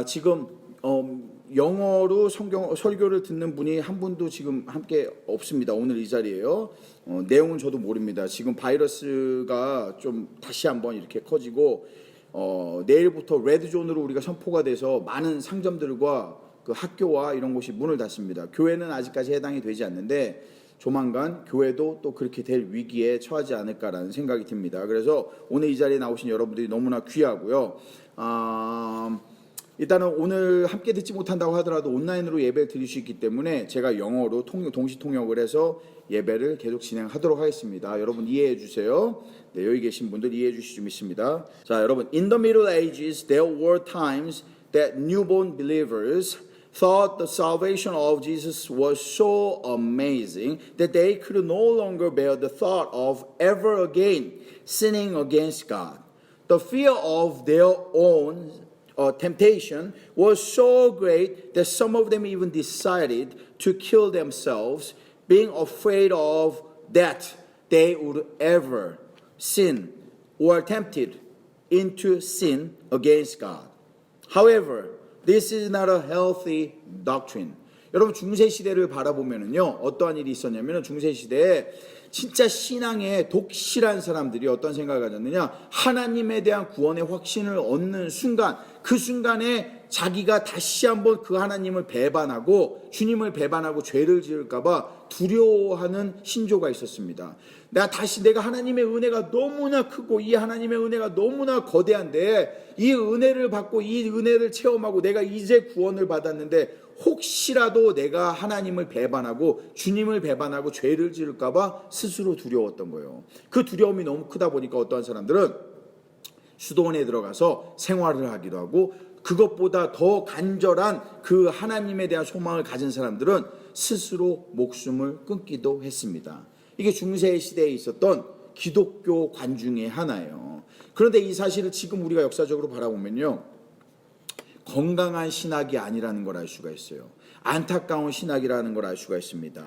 지금 영어로 설교를 듣는 분이 한 분도 지금 함께 없습니다. 오늘 이 자리에요. 내용은 저도 모릅니다. 지금 바이러스가 좀 다시 한번 이렇게 커지고 내일부터 레드존으로 우리가 선포가 돼서 많은 상점들과 그 학교와 이런 곳이 문을 닫습니다. 교회는 아직까지 해당이 되지 않는데 조만간 교회도 또 그렇게 될 위기에 처하지 않을까라는 생각이 듭니다. 그래서 오늘 이 자리에 나오신 여러분들이 너무나 귀하고요. 일단은 오늘 함께 듣지 못한다고 하더라도 온라인으로 예배를 드릴 수 있기 때문에 제가 영어로 동시 통역을 해서 예배를 계속 진행하도록 하겠습니다. 여러분 이해해 주세요. 네, 여기 계신 분들 이해해 주실 줄 믿습니다. 자, 여러분, in the Middle Ages there were times that newborn believers thought the salvation of Jesus was so amazing that they could no longer bear the thought of ever again sinning against God. The fear of their own temptation was so great that some of them even decided to kill themselves, being afraid of that they would ever sin or tempted into sin against God. However, this is not a healthy doctrine. 여러분, 중세 시대를 바라보면은요, 어떠한 일이 있었냐면 중세 시대에 진짜 신앙에 독실한 사람들이 어떤 생각을 가졌느냐, 하나님에 대한 구원의 확신을 얻는 순간, 그 순간에 자기가 다시 한번 그 하나님을 배반하고 주님을 배반하고 죄를 지을까봐 두려워하는 신조가 있었습니다. 내가 하나님의 은혜가 너무나 크고 이 하나님의 은혜가 너무나 거대한데 이 은혜를 받고 이 은혜를 체험하고 내가 이제 구원을 받았는데 혹시라도 내가 하나님을 배반하고 주님을 배반하고 죄를 지을까봐 스스로 두려웠던 거예요. 그 두려움이 너무 크다 보니까 어떠한 사람들은 수도원에 들어가서 생활을 하기도 하고, 그것보다 더 간절한 그 하나님에 대한 소망을 가진 사람들은 스스로 목숨을 끊기도 했습니다. 이게 중세 시대에 있었던 기독교 관 중에 하나예요. 그런데 이 사실을 지금 우리가 역사적으로 바라보면요, 건강한 신학이 아니라는 걸 알 수가 있어요. 안타까운 신학이라는 걸 알 수가 있습니다.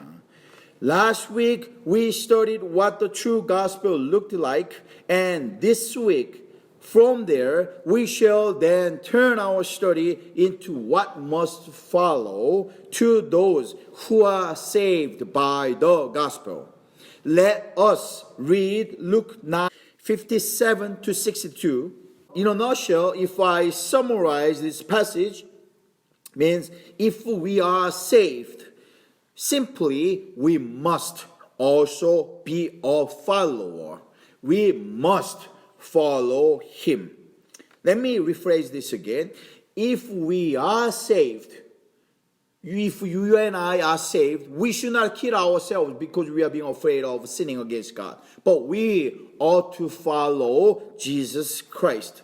Last week we studied what the true gospel looked like, and this week from there we shall then turn our study into what must follow to those who are saved by the gospel. Let us read Luke 9:57 to 62. In a nutshell, if I summarize this passage, means if we are saved, simply we must also be a follower. We must follow him. Let me rephrase this again. If we are saved, if you and I are saved, we should not kill ourselves because we are being afraid of sinning against God. But we ought to follow Jesus Christ.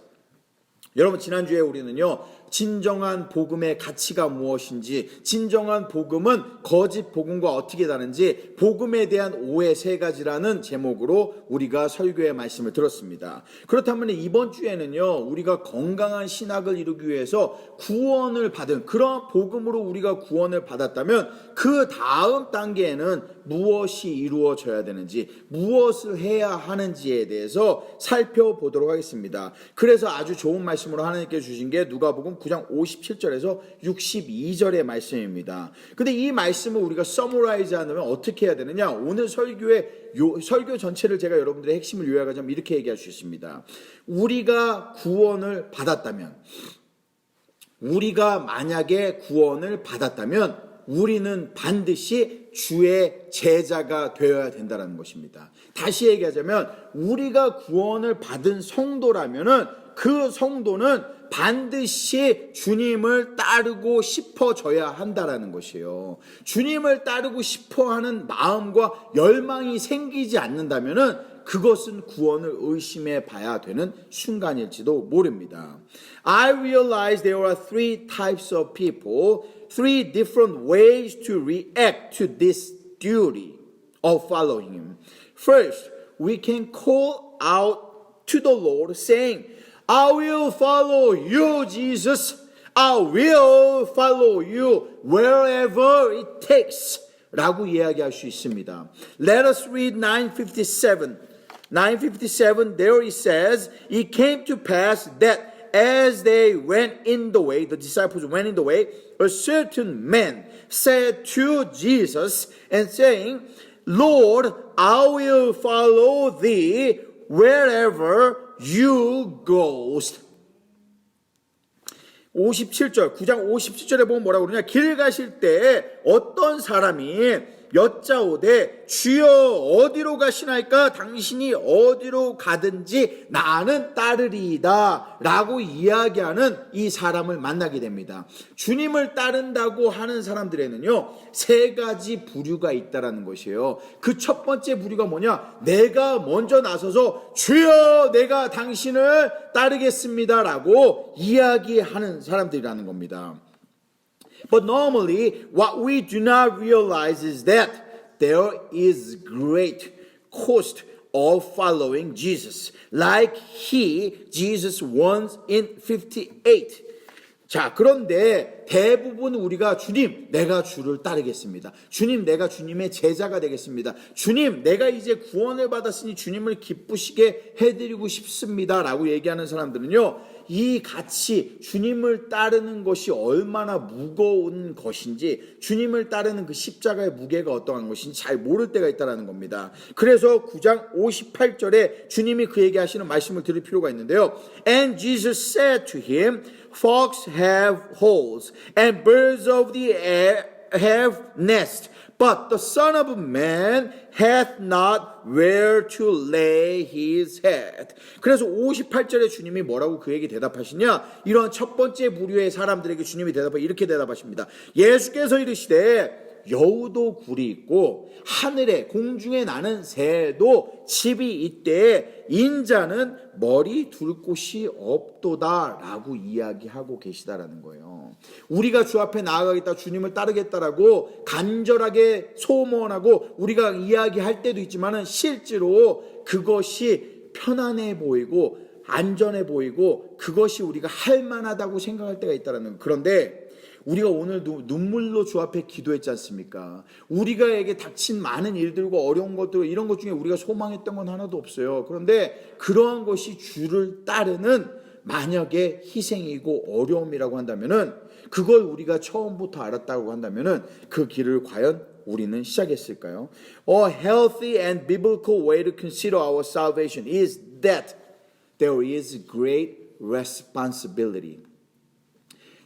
여러분, 지난주에 우리는요, 진정한 복음의 가치가 무엇인지, 진정한 복음은 거짓 복음과 어떻게 다른지, 복음에 대한 오해 3가지라는 제목으로 우리가 설교의 말씀을 들었습니다. 그렇다면 이번 주에는요, 우리가 건강한 신학을 이루기 위해서 구원을 받은 그런 복음으로 우리가 구원을 받았다면 그 다음 단계에는 무엇이 이루어져야 되는지, 무엇을 해야 하는지에 대해서 살펴보도록 하겠습니다. 그래서 아주 좋은 말씀으로 하나님께 주신 게 누가복음 9장 57절에서 62절의 말씀입니다. 근데 이 말씀을 우리가 서머라이즈 하면 어떻게 해야 되느냐? 오늘 설교 전체를 제가 여러분들의 핵심을 요약하자면 이렇게 얘기할 수 있습니다. 우리가 구원을 받았다면, 우리가 만약에 구원을 받았다면 우리는 반드시 주의 제자가 되어야 된다는 것입니다. 다시 얘기하자면 우리가 구원을 받은 성도라면은 그 성도는 반드시 주님을 따르고 싶어져야 한다라는 것이에요. 주님을 따르고 싶어하는 마음과 열망이 생기지 않는다면은 그것은 구원을 의심해 봐야 되는 순간일지도 모릅니다. I realize there are 3 types of people, 3 different ways to react to this duty of following Him. First, we can call out to the Lord saying, I will follow you, Jesus. I will follow you wherever it takes. 라고 이야기할 수 있습니다. Let us read 9:57. 9:57, there it says, It came to pass that as they went in the way, the disciples went in the way, a certain man said to Jesus and saying, Lord, I will follow thee wherever you goest. 57절, 9장 57절에 보면 뭐라고 그러냐? 길 가실 때 어떤 사람이 여짜오되 주여 어디로 가시나이까? 당신이 어디로 가든지 나는 따르리이다 라고 이야기하는 이 사람을 만나게 됩니다. 주님을 따른다고 하는 사람들에는요, 세 가지 부류가 있다라는 것이에요. 그 첫 번째 부류가 뭐냐? 내가 먼저 나서서 주여 내가 당신을 따르겠습니다 라고 이야기하는 사람들이라는 겁니다. But normally, what we do not realize is that there is great cost of following Jesus, like Jesus was in 58. 자, 그런데 대부분 우리가 주님, 내가 주를 따르겠습니다. 주님, 내가 주님의 제자가 되겠습니다. 주님, 내가 이제 구원을 받았으니 주님을 기쁘시게 해드리고 싶습니다. 라고 얘기하는 사람들은요, 이 가치, 주님을 따르는 것이 얼마나 무거운 것인지, 주님을 따르는 그 십자가의 무게가 어떠한 것인지 잘 모를 때가 있다는 겁니다. 그래서 9장 58절에 주님이 그 얘기하시는 말씀을 들을 필요가 있는데요. And Jesus said to him, Foxes have holes, and birds of the air have nests, but the Son of Man hath not where to lay his head. 그래서 58절에 주님이 뭐라고 그에게 대답하시냐? 이런 첫 번째 부류의 사람들에게 주님이 이렇게 대답하십니다. 예수께서 이르시되 여우도 굴이 있고 하늘에 공중에 나는 새도 집이 있되 인자는 머리 둘 곳이 없도다 라고 이야기하고 계시다라는 거예요. 우리가 주 앞에 나아가겠다, 주님을 따르겠다라고 간절하게 소원하고 우리가 이야기할 때도 있지만은 실제로 그것이 편안해 보이고 안전해 보이고 그것이 우리가 할 만하다고 생각할 때가 있다라는 거예요. 그런데 우리가 오늘도 눈물로 주 앞에 기도했지 않습니까? 우리가에게 닥친 많은 일들과 어려운 것들, 이런 것 중에 우리가 소망했던 건 하나도 없어요. 그런데 그러한 것이 주를 따르는 만약에 희생이고 어려움이라고 한다면은, 그걸 우리가 처음부터 알았다고 한다면은 그 길을 과연 우리는 시작했을까요? A healthy and biblical way to consider our salvation is that there is great responsibility.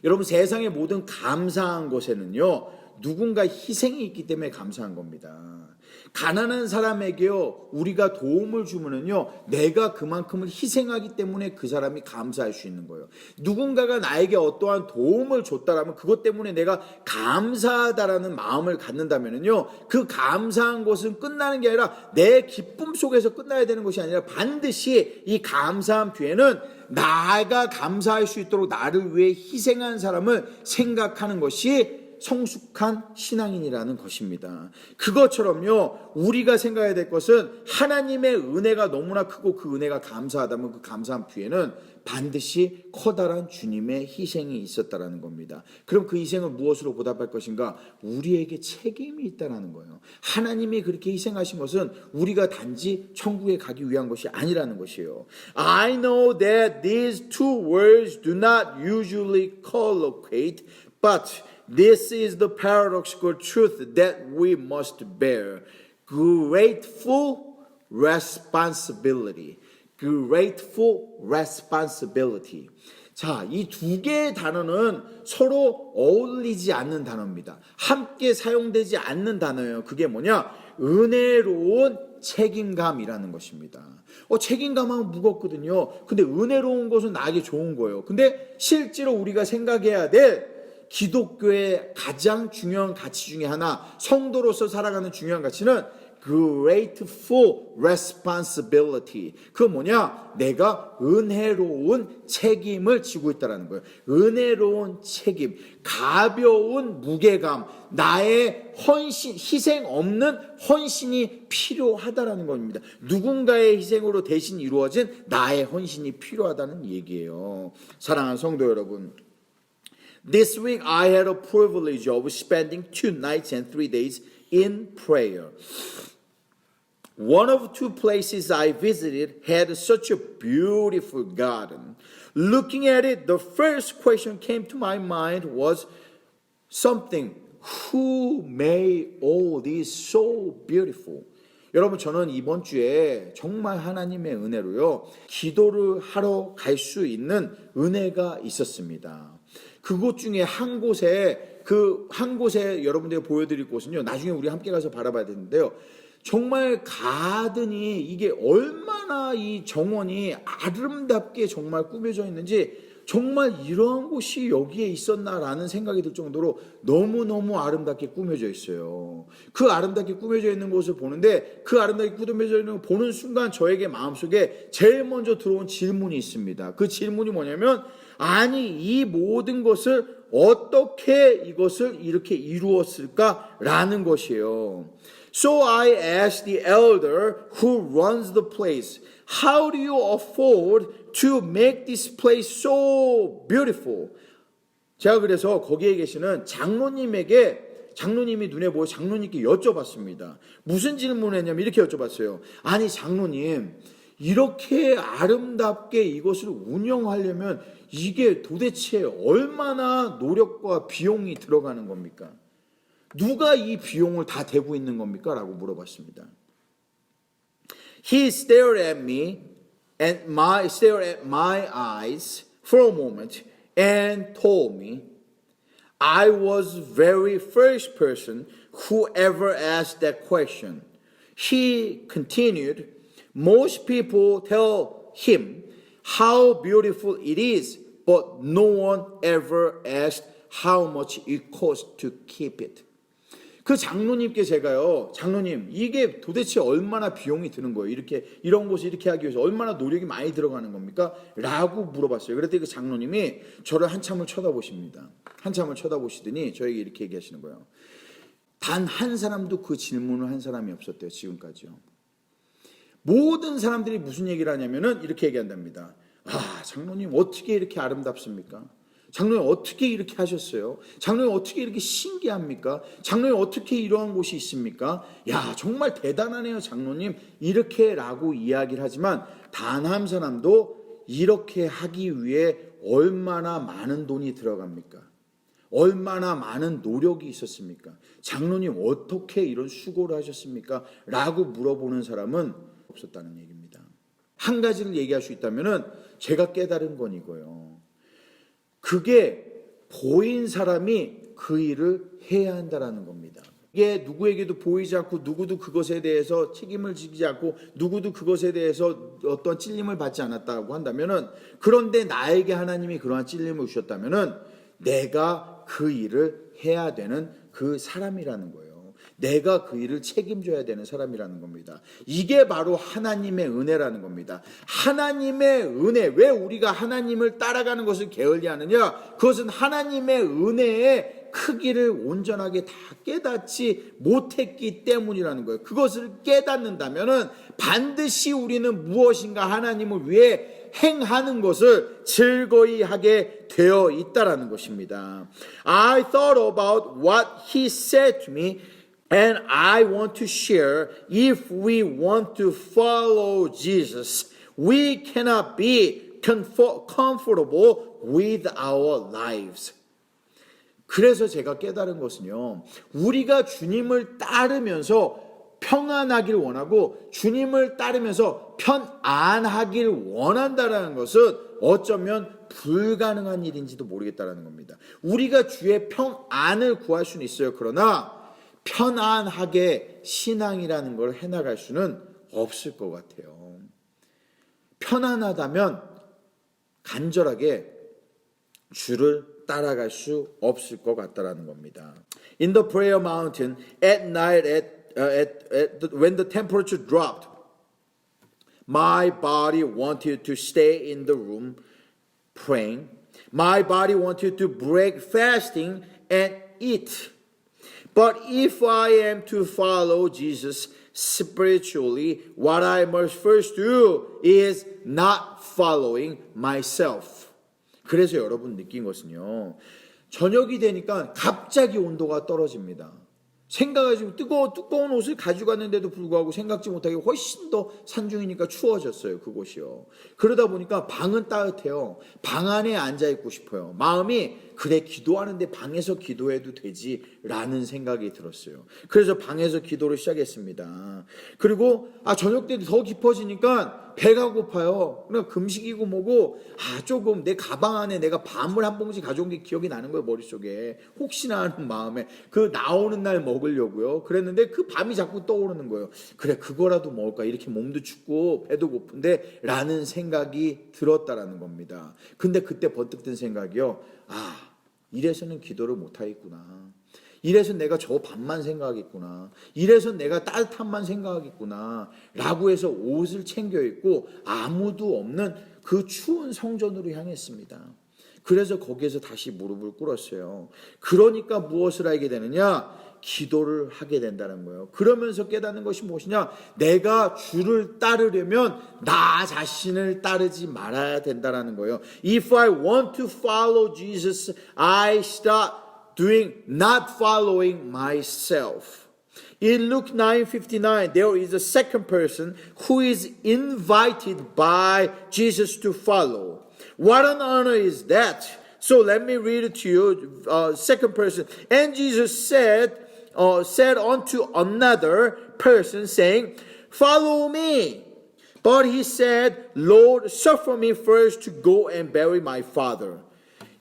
여러분, 세상의 모든 감사한 것에는요, 누군가 희생이 있기 때문에 감사한 겁니다. 가난한 사람에게요, 우리가 도움을 주면은요, 내가 그만큼을 희생하기 때문에 그 사람이 감사할 수 있는 거예요. 누군가가 나에게 어떠한 도움을 줬다라면 그것 때문에 내가 감사하다라는 마음을 갖는다면은요, 그 감사한 것은 끝나는 게 아니라 내 기쁨 속에서 끝나야 되는 것이 아니라 반드시 이 감사함 뒤에는 나가 감사할 수 있도록 나를 위해 희생한 사람을 생각하는 것이 성숙한 신앙인이라는 것입니다. 그것처럼요, 우리가 생각해야 될 것은 하나님의 은혜가 너무나 크고 그 은혜가 감사하다면 그 감사함 뒤에는 반드시 커다란 주님의 희생이 있었다라는 겁니다. 그럼 그 희생을 무엇으로 보답할 것인가? 우리에게 책임이 있다라는 거예요. 하나님이 그렇게 희생하신 것은 우리가 단지 천국에 가기 위한 것이 아니라는 것이에요. I know that these two words do not usually collocate, but this is the paradoxical truth that we must bear. Grateful responsibility. Grateful responsibility. 자, 이 두 개의 단어는 서로 어울리지 않는 단어입니다. 함께 사용되지 않는 단어예요. 그게 뭐냐? 은혜로운 책임감이라는 것입니다. 책임감하면 무겁거든요. 근데 은혜로운 것은 나에게 좋은 거예요. 근데 실제로 우리가 생각해야 될 기독교의 가장 중요한 가치 중에 하나, 성도로서 살아가는 중요한 가치는 grateful responsibility. 그건 뭐냐? 내가 은혜로운 책임을 지고 있다는 거예요. 은혜로운 책임, 가벼운 무게감, 나의 헌신, 희생 없는 헌신이 필요하다라는 겁니다. 누군가의 희생으로 대신 이루어진 나의 헌신이 필요하다는 얘기예요. 사랑하는 성도 여러분, This week I had a privilege of spending 2 nights and 3 days in prayer. One of two places I visited had such a beautiful garden. Looking at it, the first question came to my mind was something. Who made all this so beautiful? 여러분, 저는 이번 주에 정말 하나님의 은혜로요, 기도를 하러 갈 수 있는 은혜가 있었습니다. 그곳 중에 한 곳에 여러분들에게 보여드릴 곳은요, 나중에 우리 함께 가서 바라봐야 되는데요, 정말 가든이 이게 얼마나 이 정원이 아름답게 정말 꾸며져 있는지, 정말 이러한 곳이 여기에 있었나라는 생각이 들 정도로 너무너무 아름답게 꾸며져 있어요. 그 아름답게 꾸며져 있는 곳을 보는데, 그 아름답게 꾸며져 있는 걸 보는 순간 저에게 마음속에 제일 먼저 들어온 질문이 있습니다. 그 질문이 뭐냐면, 아니 이 모든 것을 어떻게 이것을 이렇게 이루었을까라는 것이에요. So I asked the elder who runs the place, how do you afford to make this place so beautiful? 제가 그래서 거기에 계시는 장로님이 눈에 보여 장로님께 여쭤봤습니다. 무슨 질문을 했냐면 이렇게 여쭤봤어요. 아니 장로님, 이렇게 아름답게 이것을 운영하려면 이게 도대체 얼마나 노력과 비용이 들어가는 겁니까? 누가 이 비용을 다 대고 있는 겁니까? 라고 물어봤습니다. He stared at me and stared at my eyes for a moment and told me I was the very first person who ever asked that question. He continued, most people tell him how beautiful it is, but no one ever asked how much it costs to keep it. 그 장로님께 제가요, 장로님, 이게 도대체 얼마나 비용이 드는 거예요? 이런 곳을 이렇게 하기 위해서 얼마나 노력이 많이 들어가는 겁니까? 라고 물어봤어요. 그랬더니 그 장로님이 저를 한참을 쳐다보십니다. 한참을 쳐다보시더니 저에게 이렇게 얘기하시는 거예요. 단 한 사람도 그 질문을 한 사람이 없었대요, 지금까지요. 모든 사람들이 무슨 얘기를 하냐면은 이렇게 얘기한답니다. 아, 장로님 어떻게 이렇게 아름답습니까? 장로님 어떻게 이렇게 하셨어요? 장로님 어떻게 이렇게 신기합니까? 장로님 어떻게 이러한 곳이 있습니까? 야, 정말 대단하네요, 장로님. 이렇게라고 이야기를 하지만 단 한 사람도 이렇게 하기 위해 얼마나 많은 돈이 들어갑니까? 얼마나 많은 노력이 있었습니까? 장로님 어떻게 이런 수고를 하셨습니까? 라고 물어보는 사람은 없었다는 얘기입니다. 한 가지를 얘기할 수 있다면은 제가 깨달은 건 이거예요. 그게 보인 사람이 그 일을 해야 한다라는 겁니다. 이게 누구에게도 보이지 않고 누구도 그것에 대해서 책임을 지지 않고 누구도 그것에 대해서 어떤 찔림을 받지 않았다고 한다면은, 그런데 나에게 하나님이 그러한 찔림을 주셨다면은 내가 그 일을 해야 되는 그 사람이라는 거예요. 내가 그 일을 책임져야 되는 사람이라는 겁니다. 이게 바로 하나님의 은혜라는 겁니다. 하나님의 은혜, 왜 우리가 하나님을 따라가는 것을 게을리하느냐? 그것은 하나님의 은혜의 크기를 온전하게 다 깨닫지 못했기 때문이라는 거예요. 그것을 깨닫는다면은 반드시 우리는 무엇인가 하나님을 위해 행하는 것을 즐거이 하게 되어 있다라는 것입니다. I thought about what he said to me and I want to share. If we want to follow Jesus, we cannot be comfortable with our lives. 그래서 제가 깨달은 것은요, 우리가 주님을 따르면서 평안하길 원하고 주님을 따르면서 편안하길 원한다는 것은 어쩌면 불가능한 일인지도 모르겠다는 겁니다. 우리가 주의 평안을 구할 수는 있어요. 그러나 편안하게 신앙이라는 걸 해나갈 수는 없을 것 같아요. 편안하다면 간절하게 주를 따라갈 수 없을 것 같다라는 겁니다. In the prayer mountain at night when the temperature dropped, my body wanted to stay in the room praying. My body wanted to break fasting and eat. But if I am to follow Jesus spiritually, what I must first do is not following myself. 그래서 여러분 느낀 것은요, 저녁이 되니까 갑자기 온도가 떨어집니다. 생각하지 두꺼운 옷을 가져갔는데도 불구하고 생각지 못하게 훨씬 더 산중이니까 추워졌어요. 그곳이요. 그러다 보니까 방은 따뜻해요. 방 안에 앉아 있고 싶어요. 마음이 그래 기도하는데 방에서 기도해도 되지라는 생각이 들었어요. 그래서 방에서 기도를 시작했습니다. 그리고 저녁 때 더 깊어지니까 배가 고파요. 그러니까 금식이고 뭐고 조금 내 가방 안에 내가 밤을 한 봉지 가져온 게 기억이 나는 거예요. 머릿속에 혹시나 하는 마음에 그 나오는 날 먹으려고요. 그랬는데 그 밤이 자꾸 떠오르는 거예요. 그래 그거라도 먹을까, 이렇게 몸도 춥고 배도 고픈데 라는 생각이 들었다라는 겁니다. 근데 그때 번뜩 든 생각이요, 이래서는 기도를 못하겠구나. 이래서 내가 저 밥만 생각하겠구나. 이래서 내가 따뜻함만 생각하겠구나. 라고 해서 옷을 챙겨 입고 아무도 없는 그 추운 성전으로 향했습니다. 그래서 거기에서 다시 무릎을 꿇었어요. 그러니까 무엇을 알게 되느냐? 기도를 하게 된다는 거예요. 그러면서 깨닫는 것이 무엇이냐? 내가 주를 따르려면 나 자신을 따르지 말아야 된다는 거예요. If I want to follow Jesus, I start doing not following myself. In Luke 9:59, there is a second person who is invited by Jesus to follow. What an honor is that? So let me read it to you. Second person. And Jesus said unto another person, saying, Follow me. But he said, Lord, suffer me first to go and bury my father.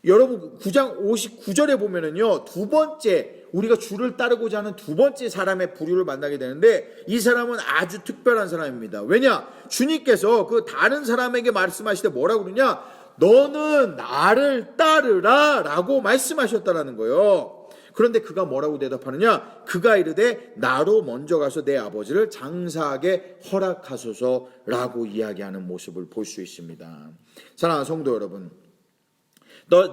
여러분 9장 59절에 보면은요, 두 번째 우리가 주를 따르고자 하는 두 번째 사람의 부류를 만나게 되는데, 이 사람은 아주 특별한 사람입니다. 왜냐? 주님께서 그 다른 사람에게 말씀하실 때 뭐라고 그러냐? 너는 나를 따르라 라고 말씀하셨다라는 거예요. 그런데 그가 뭐라고 대답하느냐? 그가 이르되 나로 먼저 가서 내 아버지를 장사하게 허락하소서라고 이야기하는 모습을 볼 수 있습니다. 사랑하는 성도 여러분,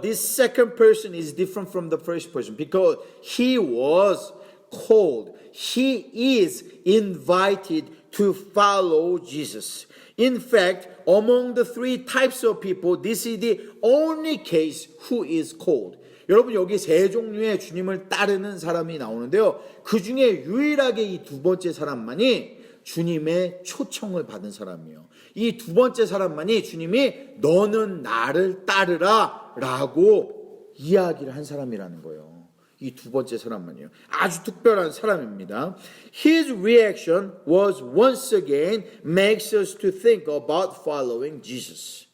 this second person is different from the first person because he was called. He is invited to follow Jesus. In fact, among the three types of people, this is the only case who is called. 여러분 여기 세 종류의 주님을 따르는 사람이 나오는데요. 그 중에 유일하게 이 두 번째 사람만이 주님의 초청을 받은 사람이에요. 이 두 번째 사람만이 주님이 너는 나를 따르라 라고 이야기를 한 사람이라는 거예요. 이 두 번째 사람만이에요. 아주 특별한 사람입니다. His reaction was once again makes us to think about following Jesus.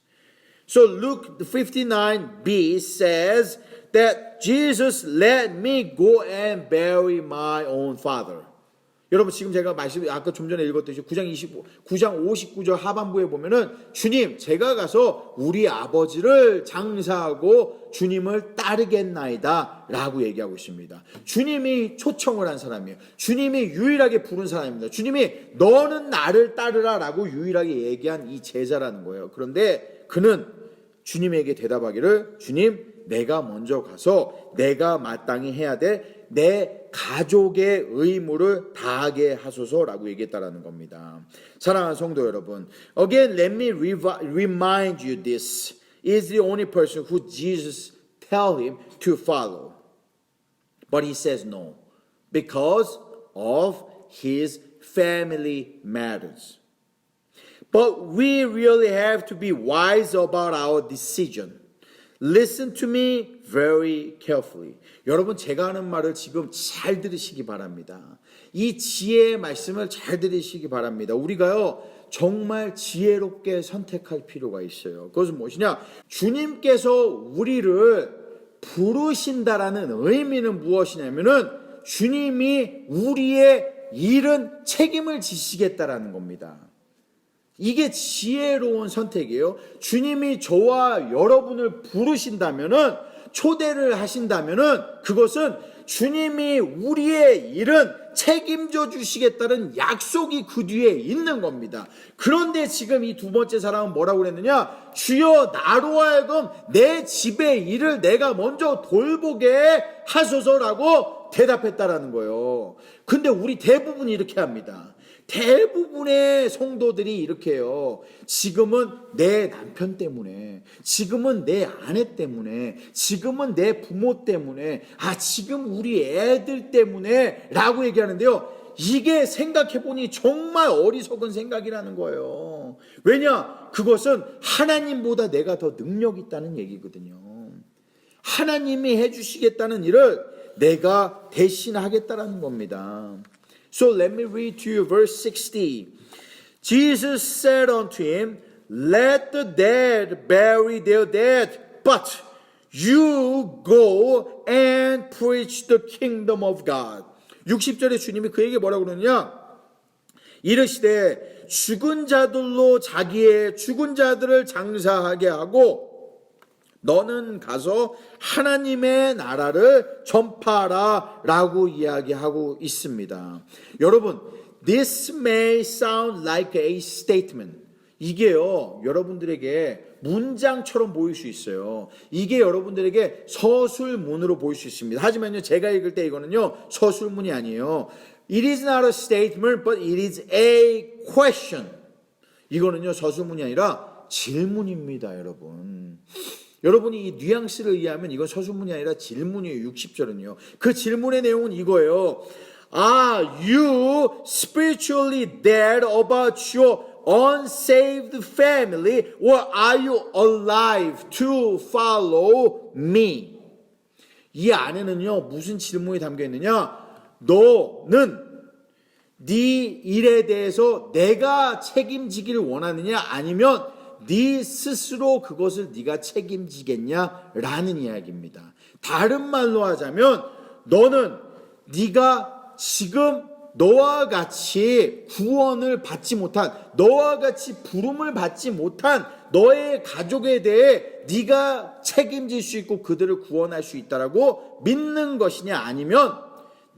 So Luke 59b says that Jesus let me go and bury my own father. 여러분 지금 제가 아까 좀 전에 읽었듯이 9장 59절 하반부에 보면은 주님 제가 가서 우리 아버지를 장사하고 주님을 따르겠나이다 라고 얘기하고 있습니다. 주님이 초청을 한 사람이에요. 주님이 유일하게 부른 사람입니다. 주님이 너는 나를 따르라 라고 유일하게 얘기한 이 제자라는 거예요. 그런데 그는 주님에게 대답하기를 주님 내가 먼저 가서 내가 마땅히 해야 될 내 가족의 의무를 다하게 하소서라고 얘기했다라는 겁니다. 사랑하는 성도 여러분, again let me remind you this is the only person who Jesus tell him to follow. But he says no because of his family matters. But we really have to be wise about our decision. Listen to me very carefully. 여러분 제가 하는 말을 지금 잘 들으시기 바랍니다. 이 지혜의 말씀을 잘 들으시기 바랍니다. 우리가요 정말 지혜롭게 선택할 필요가 있어요. 그것은 무엇이냐? 주님께서 우리를 부르신다라는 의미는 무엇이냐면은 주님이 우리의 일은 책임을 지시겠다라는 겁니다. 이게 지혜로운 선택이에요. 주님이 저와 여러분을 부르신다면은, 초대를 하신다면은, 그것은 주님이 우리의 일은 책임져 주시겠다는 약속이 그 뒤에 있는 겁니다. 그런데 지금 이 두 번째 사람은 뭐라고 그랬느냐? 주여 나로 하여금 내 집의 일을 내가 먼저 돌보게 하소서라고 대답했다라는 거예요. 근데 우리 대부분이 이렇게 합니다. 대부분의 성도들이 이렇게 해요. 지금은 내 남편 때문에, 지금은 내 아내 때문에, 지금은 내 부모 때문에, 지금 우리 애들 때문에 라고 얘기하는데요. 이게 생각해보니 정말 어리석은 생각이라는 거예요. 왜냐? 그것은 하나님보다 내가 더 능력 있다는 얘기거든요. 하나님이 해주시겠다는 일을 내가 대신하겠다는 겁니다. So let me read to you verse 60. Jesus said unto him, Let the dead bury their dead, but you go and preach the kingdom of God. 60절에 주님이 그에게 뭐라고 그러느냐? 이르시되 죽은 자들로 자기의 죽은 자들을 장사하게 하고 너는 가서 하나님의 나라를 전파하라 라고 이야기하고 있습니다. 여러분, this may sound like a statement. 이게요, 여러분들에게 문장처럼 보일 수 있어요. 이게 여러분들에게 서술문으로 보일 수 있습니다. 하지만요, 제가 읽을 때 이거는요, 서술문이 아니에요. It is not a statement, but it is a question. 이거는요, 서술문이 아니라 질문입니다, 여러분. 여러분이 이 뉘앙스를 이해하면 이건 서술문이 아니라 질문이에요. 60절은요. 그 질문의 내용은 이거예요. Are you spiritually dead about your unsaved family, or are you alive to follow me? 이 안에는요, 무슨 질문이 담겨 있느냐? 너는 네 일에 대해서 내가 책임지기를 원하느냐, 아니면 네 스스로 그것을 네가 책임지겠냐라는 이야기입니다. 다른 말로 하자면 너는 네가 지금 너와 같이 구원을 받지 못한, 너와 같이 부름을 받지 못한 너의 가족에 대해 네가 책임질 수 있고 그들을 구원할 수 있다라고 믿는 것이냐, 아니면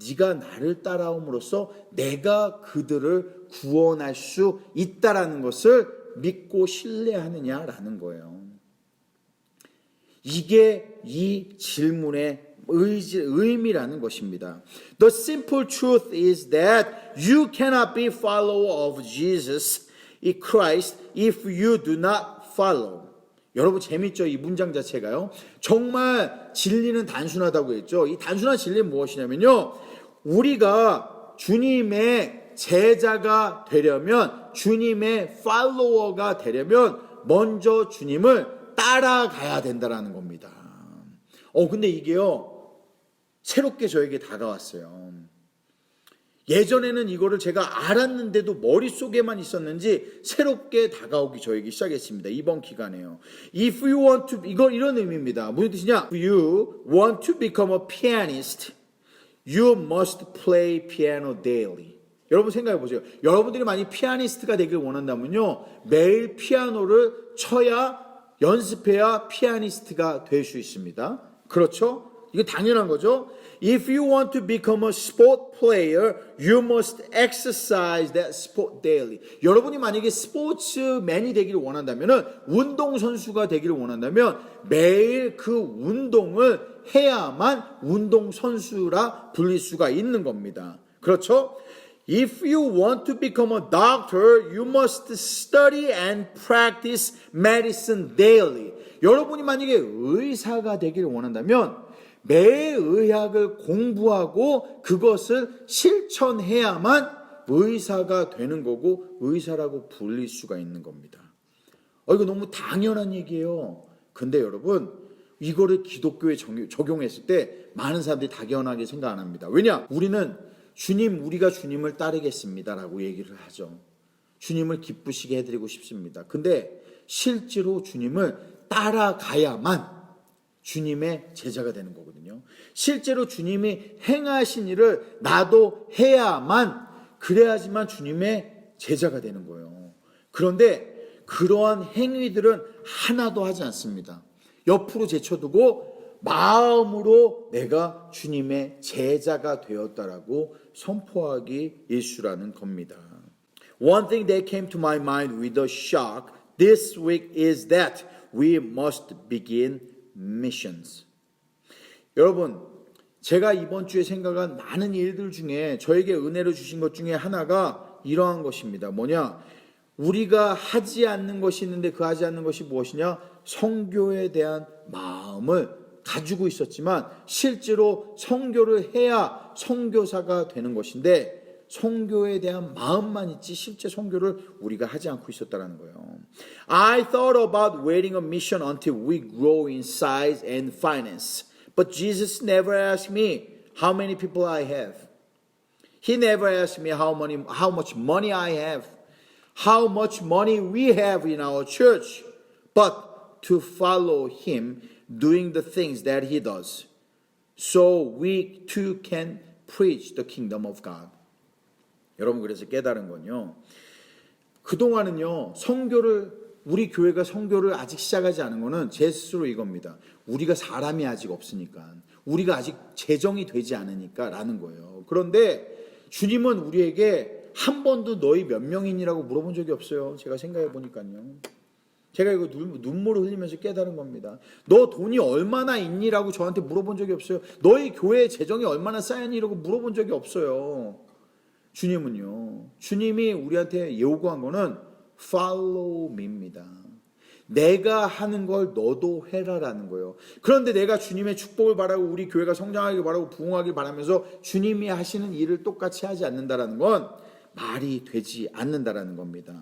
네가 나를 따라옴으로써 내가 그들을 구원할 수 있다라는 것을 믿고 신뢰하느냐라는 거예요. 이게 이 질문의 의미라는 것입니다. The simple truth is that you cannot be follower of Jesus Christ if you do not follow. 여러분 재밌죠? 이 문장 자체가요. 정말 진리는 단순하다고 했죠. 이 단순한 진리는 무엇이냐면요. 우리가 주님의 제자가 되려면, 주님의 팔로워가 되려면 먼저 주님을 따라가야 된다는 겁니다. 근데 이게요, 새롭게 저에게 다가왔어요. 예전에는 이거를 제가 알았는데도 머릿속에만 있었는지 새롭게 다가오기 저에게 시작했습니다. 이번 기간에요. If you want to, 이런 의미입니다. 무슨 뜻이냐? If you want to become a pianist, you must play piano daily. 여러분 생각해 보세요. 여러분들이 만약 피아니스트가 되길 원한다면요, 매일 피아노를 쳐야, 연습해야 피아니스트가 될 수 있습니다. 그렇죠? 이게 당연한 거죠. If you want to become a sport player, you must exercise that sport daily. 여러분이 만약에 스포츠맨이 되기를 원한다면, 운동선수가 되기를 원한다면 매일 그 운동을 해야만 운동선수라 불릴 수가 있는 겁니다. 그렇죠? If you want to become a doctor, you must study and practice medicine daily. 여러분이 만약에 의사가 되기를 원한다면 매일 의학을 공부하고 그것을 실천해야만 의사가 되는 거고 의사라고 불릴 수가 있는 겁니다. 이거 너무 당연한 얘기예요. 근데 여러분, 이거를 기독교에 적용했을 때 많은 사람들이 당연하게 생각 안 합니다. 왜냐? 우리가 주님을 따르겠습니다라고 얘기를 하죠. 주님을 기쁘시게 해드리고 싶습니다. 근데 실제로 주님을 따라가야만 주님의 제자가 되는 거거든요. 실제로 주님이 행하신 일을 나도 해야만, 그래야지만 주님의 제자가 되는 거예요. 그런데 그러한 행위들은 하나도 하지 않습니다. 옆으로 제쳐두고 마음으로 내가 주님의 제자가 되었다라고 선포하기 일수라는 겁니다. One thing that came to my mind with a shock this week is that we must begin missions. 여러분, 제가 이번 주에 생각한 많은 일들 중에 저에게 은혜를 주신 것 중에 하나가 이러한 것입니다. 뭐냐? 우리가 하지 않는 것이 있는데 그 하지 않는 것이 무엇이냐? 선교에 대한 마음을 가지고 있었지만 실제로 선교를 해야 선교사가 되는 것인데 선교에 대한 마음만 있지 실제 선교를 우리가 하지 않고 있었다는 거예요. I thought about waiting a mission until we grow in size and finance. But Jesus never asked me how many people I have. He never asked me how much money I have, how much money we have in our church, but to follow him doing the things that he does. So we too can preach the kingdom of God. 여러분 그래서 깨달은 건요. 그동안은요. 우리 교회가 선교를 아직 시작하지 않은 거는 제 스스로 이겁니다. 우리가 사람이 아직 없으니까. 우리가 아직 재정이 되지 않으니까 라는 거예요. 그런데 주님은 우리에게 한 번도 너희 몇 명이니라고 물어본 적이 없어요. 제가 생각해 보니까요. 제가 이거 눈물을 흘리면서 깨달은 겁니다. 너 돈이 얼마나 있니라고 저한테 물어본 적이 없어요. 너희 교회 재정이 얼마나 쌓였니라고 물어본 적이 없어요. 주님은요. 주님이 우리한테 요구한 거는 follow me입니다. 내가 하는 걸 너도 해라라는 거예요. 그런데 내가 주님의 축복을 바라고 우리 교회가 성장하길 바라고 부흥하길 바라면서 주님이 하시는 일을 똑같이 하지 않는다라는 건 말이 되지 않는다라는 겁니다.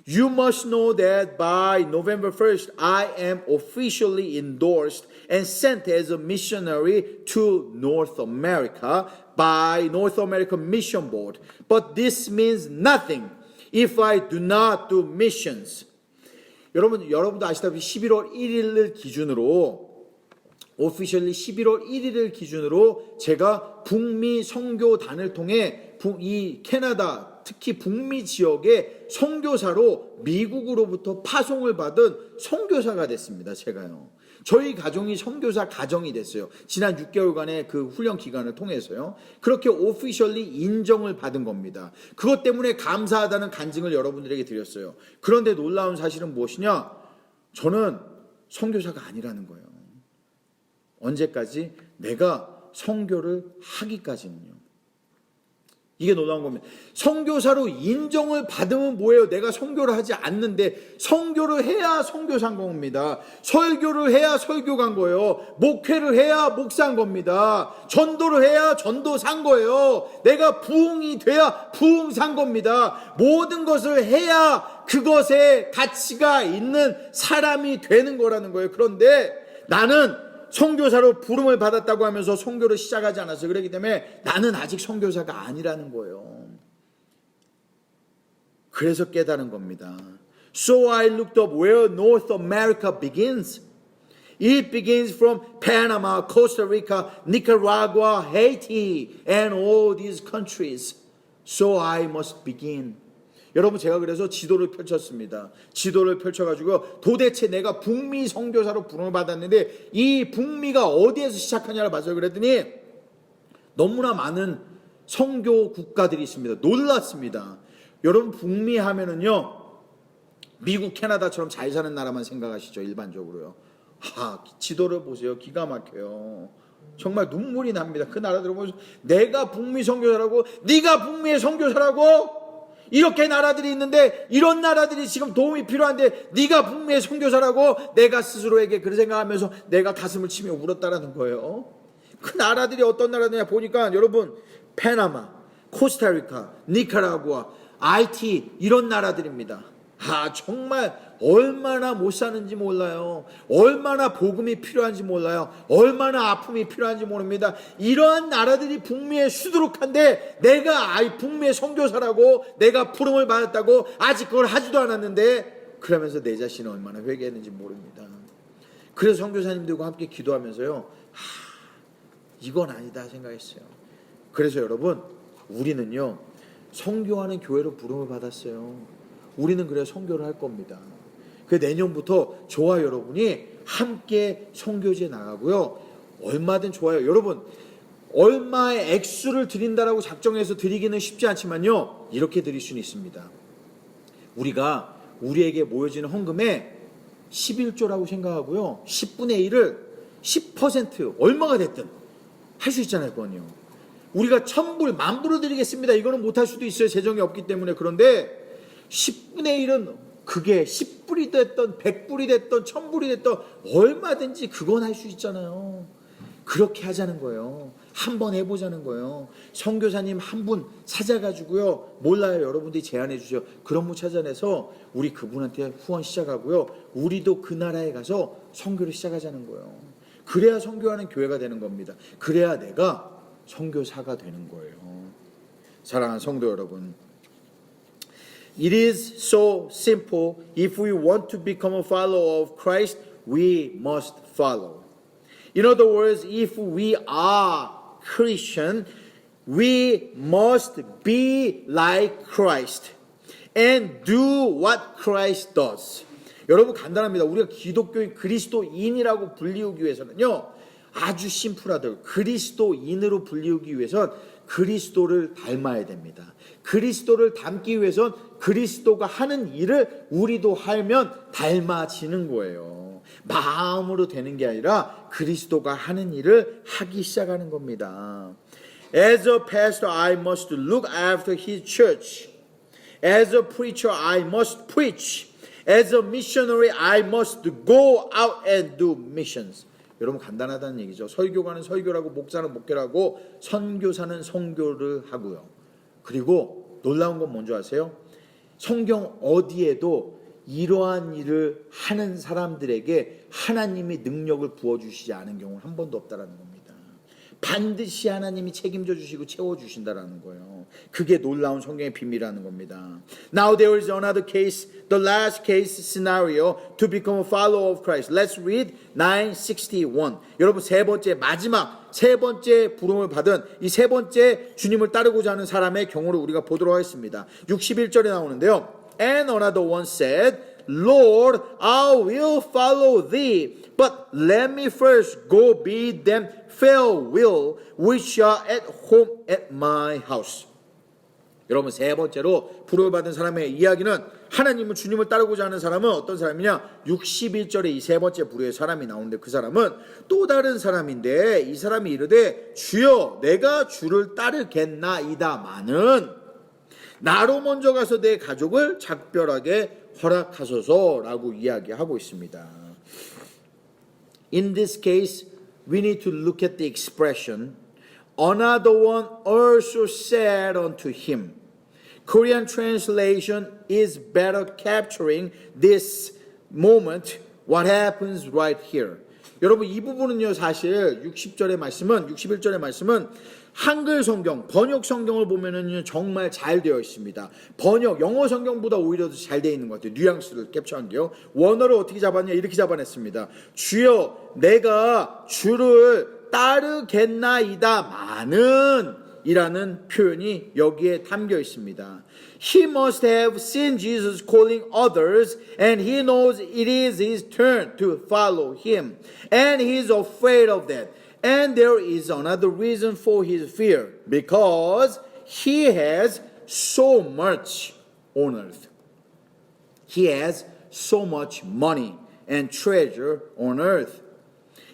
You must know that by November 1st, I am officially endorsed and sent as a missionary to North America by North American Mission Board. But this means nothing if I do not do missions. 여러분도 아시다시피 11월 1일을 기준으로 officially 11월 1일을 기준으로 제가 북미 선교단을 통해 이 캐나다 특히 북미 지역의 선교사로 미국으로부터 파송을 받은 선교사가 됐습니다. 제가요. 저희 가정이 선교사 가정이 됐어요. 지난 6개월간의 그 훈련 기간을 통해서요. 그렇게 오피셜리 인정을 받은 겁니다. 그것 때문에 감사하다는 간증을 여러분들에게 드렸어요. 그런데 놀라운 사실은 무엇이냐? 저는 선교사가 아니라는 거예요. 언제까지? 내가 선교를 하기까지는요. 이게 놀라운 겁니다. 선교사로 인정을 받으면 뭐예요? 내가 선교를 하지 않는데 선교를 해야 선교사인 겁니다. 설교를 해야 설교간 거예요. 목회를 해야 목사인 겁니다. 전도를 해야 전도산 거예요. 내가 부흥이 돼야 부흥산 겁니다. 모든 것을 해야 그것에 가치가 있는 사람이 되는 거라는 거예요. 그런데 나는 선교사로 부름을 받았다고 하면서 선교를 시작하지 않았어요. 그렇기 때문에 나는 아직 선교사가 아니라는 거예요. 그래서 깨달은 겁니다. So I looked up where North America begins. It begins from Panama, Costa Rica, Nicaragua, Haiti, and all these countries. So I must begin. 여러분 제가 그래서 지도를 펼쳤습니다. 지도를 펼쳐가지고 도대체 내가 북미 선교사로 부름을 받았는데 이 북미가 어디에서 시작하냐를 봤어요. 그랬더니 너무나 많은 선교 국가들이 있습니다. 놀랐습니다. 여러분 북미 하면은요 미국, 캐나다처럼 잘 사는 나라만 생각하시죠. 일반적으로요. 지도를 보세요. 기가 막혀요. 정말 눈물이 납니다. 그 나라들을 보면서 내가 북미 선교사라고, 네가 북미의 선교사라고. 이렇게 나라들이 있는데 이런 나라들이 지금 도움이 필요한데 네가 북미의 선교사라고. 내가 스스로에게 그런 생각하면서 내가 가슴을 치며 울었다라는 거예요. 그 나라들이 어떤 나라냐 보니까 여러분 페나마, 코스타리카, 니카라구아, 하이티 이런 나라들입니다. 정말 얼마나 못 사는지 몰라요. 얼마나 복음이 필요한지 몰라요. 얼마나 아픔이 필요한지 모릅니다. 이러한 나라들이 북미에 수두룩한데 내가 북미의 선교사라고 내가 부름을 받았다고 아직 그걸 하지도 않았는데 그러면서 내 자신은 얼마나 회개했는지 모릅니다. 그래서 선교사님들과 함께 기도하면서요. 이건 아니다 생각했어요. 그래서 여러분 우리는요 선교하는 교회로 부름을 받았어요. 우리는 그래 선교를 할 겁니다. 그 내년부터 저와 여러분이 함께 선교지에 나가고요. 얼마든 좋아요. 여러분 얼마의 액수를 드린다라고 작정해서 드리기는 쉽지 않지만요. 이렇게 드릴 수는 있습니다. 우리가 우리에게 모여지는 헌금의 11조라고 생각하고요. 10분의 1을 10% 얼마가 됐든 할 수 있잖아요. 그건요. 우리가 1000불, 10,000불을 드리겠습니다. 이거는 못할 수도 있어요. 재정이 없기 때문에. 그런데 10분의 1은 그게 10불이 됐던 100불이 됐던 1000불이 됐던 얼마든지 그건 할 수 있잖아요. 그렇게 하자는 거예요. 한번 해보자는 거예요. 선교사님 한 분 찾아가지고요. 몰라요. 여러분들이 제안해 주세요. 그런 분 찾아내서 우리 그분한테 후원 시작하고요. 우리도 그 나라에 가서 선교를 시작하자는 거예요. 그래야 선교하는 교회가 되는 겁니다. 그래야 내가 선교사가 되는 거예요. 사랑하는 성도 여러분, It is so simple. If we want to become a follower of Christ, we must follow. In other words, if we are Christian, we must be like Christ and do what Christ does. 여러분 간단합니다. 우리가 기독교인 그리스도인이라고 불리우기 위해서는요. 아주 심플하다. 그리스도인으로 불리우기 위해선 그리스도를 닮아야 됩니다. 그리스도를 닮기 위해선 그리스도가 하는 일을 우리도 하면 닮아지는 거예요. 마음으로 되는 게 아니라 그리스도가 하는 일을 하기 시작하는 겁니다. As a pastor, I must look after his church. As a preacher, I must preach. As a missionary, I must go out and do missions. 여러분 간단하다는 얘기죠. 설교가는 설교라고, 목사는 목회라고, 선교사는 선교를 하고요. 그리고 놀라운 건 뭔지 아세요? 성경 어디에도 이러한 일을 하는 사람들에게 하나님이 능력을 부어주시지 않은 경우는 한 번도 없다라는 겁니다. 반드시 하나님이 책임져 주시고 채워주신다라는 거예요. 그게 놀라운 성경의 비밀이라는 겁니다. Now there is another case, the last case scenario to become a follower of Christ. Let's read 961. 여러분 세 번째, 마지막 세 번째 부름을 받은 이 세 번째 주님을 따르고자 하는 사람의 경우를 우리가 보도록 하겠습니다. 61절에 나오는데요. And another one said, Lord, I will follow thee, but let me first go bid them farewell, which are at home at my house. 여러분 세 번째로 부름을 받은 사람의 이야기는 하나님은 주님을 따르고자 하는 사람은 어떤 사람이냐? 61절에 이 세 번째 부류의 사람이 나오는데 그 사람은 또 다른 사람인데 이 사람이 이르되 주여 내가 주를 따르겠나이다마는 나로 먼저 가서 내 가족을 작별하게 허락하소서라고 이야기하고 있습니다. In this case, we need to look at the expression another one also said unto him. Korean translation is better capturing this moment, what happens right here. 여러분 이 부분은요 사실 61절의 말씀은 한글 성경, 번역 성경을 보면은 정말 잘 되어 있습니다. 번역, 영어 성경보다 오히려 더 잘 되어 있는 것 같아요. 뉘앙스를 캡처한 게요. 원어를 어떻게 잡았냐? 이렇게 잡아냈습니다. 주여, 내가 주를 따르겠나이다마는 이라는 표현이 여기에 담겨 있습니다. He must have seen Jesus calling others and he knows it is his turn to follow him. And he is afraid of that. And there is another reason for his fear, because he has so much on earth. He has so much money and treasure on earth.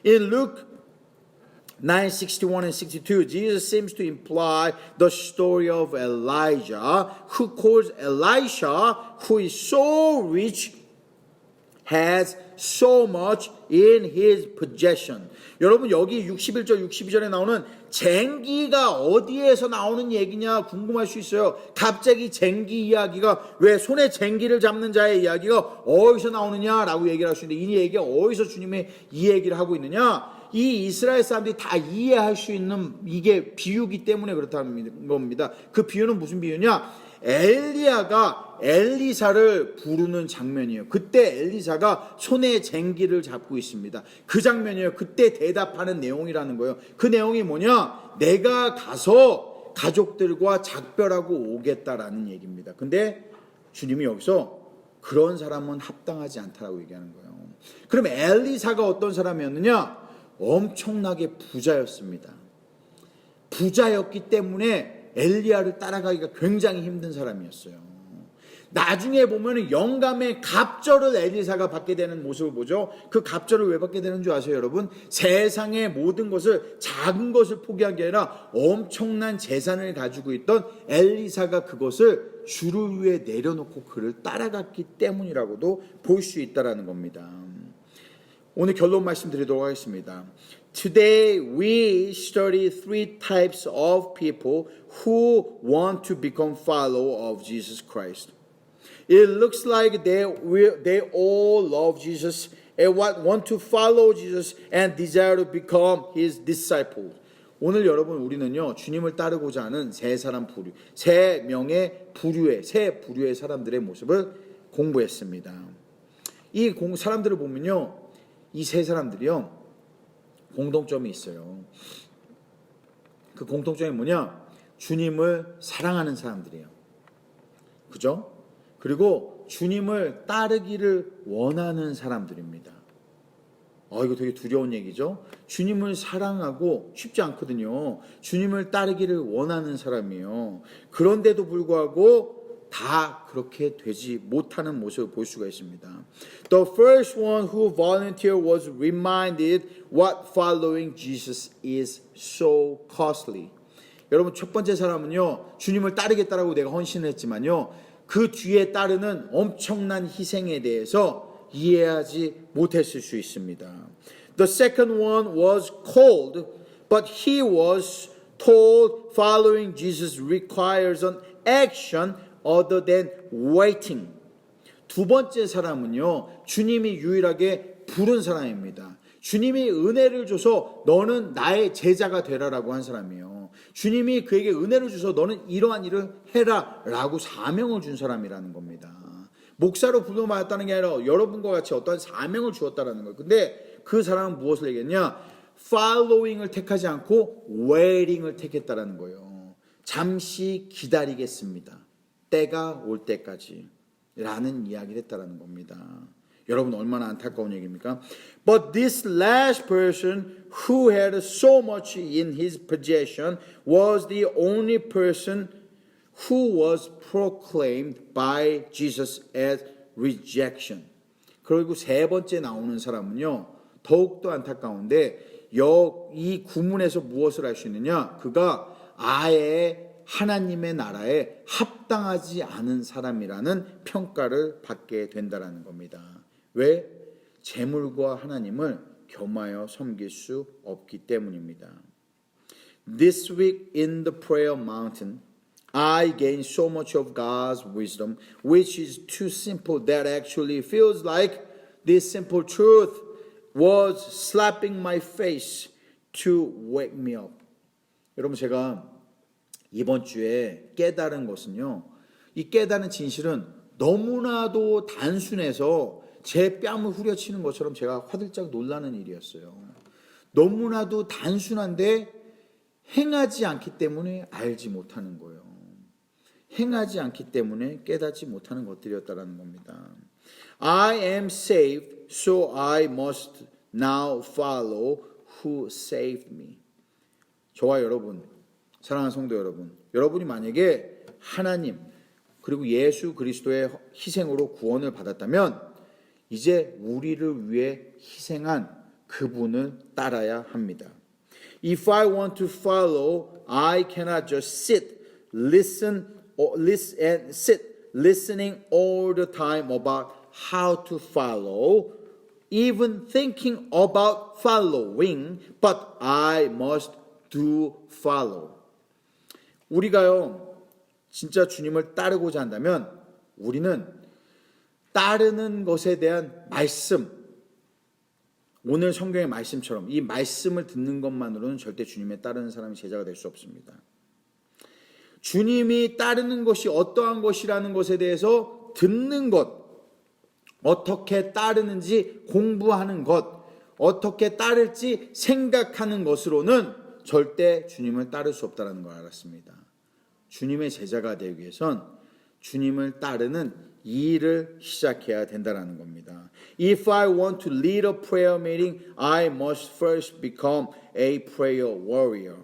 In Luke 9:61 and 62, Jesus seems to imply the story of Elijah, who calls Elisha, who is so rich, has so much in his possession. 여러분 여기 61절 62절에 나오는 쟁기가 어디에서 나오는 얘기냐 궁금할 수 있어요. 갑자기 쟁기 이야기가, 왜 손에 쟁기를 잡는 자의 이야기가 어디서 나오느냐라고 얘기를 할 수 있는데, 이 얘기가 어디서 주님이 이 얘기를 하고 있느냐? 이 이스라엘 사람들이 다 이해할 수 있는 이게 비유기 때문에 그렇다는 겁니다. 그 비유는 무슨 비유냐? 엘리야가 엘리사를 부르는 장면이에요. 그때 엘리사가 손에 쟁기를 잡고 있습니다. 그 장면이에요. 그때 대답하는 내용이라는 거예요. 그 내용이 뭐냐? 내가 가서 가족들과 작별하고 오겠다라는 얘기입니다. 근데 주님이 여기서 그런 사람은 합당하지 않다라고 얘기하는 거예요. 그럼 엘리사가 어떤 사람이었느냐? 엄청나게 부자였습니다. 부자였기 때문에 엘리야를 따라가기가 굉장히 힘든 사람이었어요. 나중에 보면 영감의 갑절을 엘리사가 받게 되는 모습을 보죠. 그 갑절을 왜 받게 되는 줄 아세요, 여러분? 세상의 모든 것을, 작은 것을 포기한 게 아니라 엄청난 재산을 가지고 있던 엘리사가 그것을 주를 위해 내려놓고 그를 따라갔기 때문이라고도 볼 수 있다라는 겁니다. 오늘 결론 말씀드리도록 하겠습니다. Today we study three types of people who want to become follower of Jesus Christ. It looks like they all love Jesus and want to follow Jesus and desire to become his disciple. 오늘 여러분 우리는요 주님을 따르고자 하는 세 명의 부류의 사람들의 모습을 공부했습니다. 이 사람들을 보면요 이 세 사람들이요 공통점이 있어요. 그 공통점이 뭐냐? 주님을 사랑하는 사람들이에요. 그죠? 그리고 주님을 따르기를 원하는 사람들입니다. 이거 되게 두려운 얘기죠. 주님을 사랑하고 쉽지 않거든요. 주님을 따르기를 원하는 사람이에요. 그런데도 불구하고 다 그렇게 되지 못하는 모습을 볼 수가 있습니다. The first one who volunteered was reminded what following Jesus is so costly. 여러분 첫 번째 사람은요. 주님을 따르겠다라고 내가 헌신을 했지만요. 그 뒤에 따르는 엄청난 희생에 대해서 이해하지 못했을 수 있습니다. The second one was called, but he was told following Jesus requires an action other than waiting. 두 번째 사람은요, 주님이 유일하게 부른 사람입니다. 주님이 은혜를 줘서 너는 나의 제자가 되라라고 한 사람이에요. 주님이 그에게 은혜를 줘서 너는 이러한 일을 해라 라고 사명을 준 사람이라는 겁니다. 목사로 부름받았다는 게 아니라 여러분과 같이 어떠한 사명을 주었다는 거예요. 근데 그 사람은 무엇을 얘기했냐? following을 택하지 않고 waiting을 택했다는 거예요. 잠시 기다리겠습니다. 때가 올 때까지 라는 이야기를 했다는 겁니다. 여러분 얼마나 안타까운 얘기입니까? But this last person who had so much in his possession was the only person who was proclaimed by Jesus as rejection. 그리고 세 번째 나오는 사람은요. 더욱더 안타까운데 이 구문에서 무엇을 알 수 있느냐? 그가 아예 하나님의 나라에 합당하지 않은 사람이라는 평가를 받게 된다는 겁니다. 왜? 재물과 하나님을 겸하여 섬길 수 없기 때문입니다. This week in the prayer mountain, I gained so much of God's wisdom, which is too simple that actually feels like this simple truth was slapping my face to wake me up. 여러분 제가 이번 주에 깨달은 것은요. 이 깨달은 진실은 너무나도 단순해서 제 뺨을 후려치는 것처럼 제가 화들짝 놀라는 일이었어요. 너무나도 단순한데 행하지 않기 때문에 알지 못하는 거예요. 행하지 않기 때문에 깨닫지 못하는 것들이었다는 겁니다. I am saved, so I must now follow who saved me. 저와 여러분, 사랑하는 성도 여러분, 여러분이 만약에 하나님 그리고 예수 그리스도의 희생으로 구원을 받았다면 이제 우리를 위해 희생한 그분을 따라야 합니다. If I want to follow, I cannot just listen listening all the time about how to follow, even thinking about following, but I must do follow. 우리가요, 진짜 주님을 따르고자 한다면 우리는 따르는 것에 대한 말씀, 오늘 성경의 말씀처럼 이 말씀을 듣는 것만으로는 절대 주님에 따르는 사람이 제자가 될 수 없습니다. 주님이 따르는 것이 어떠한 것이라는 것에 대해서 듣는 것, 어떻게 따르는지 공부하는 것, 어떻게 따를지 생각하는 것으로는 절대 주님을 따를 수 없다는 걸 알았습니다. 주님의 제자가 되기 위해선 주님을 따르는 이 일을 시작해야 된다는 겁니다. If I want to lead a prayer meeting, I must first become a prayer warrior.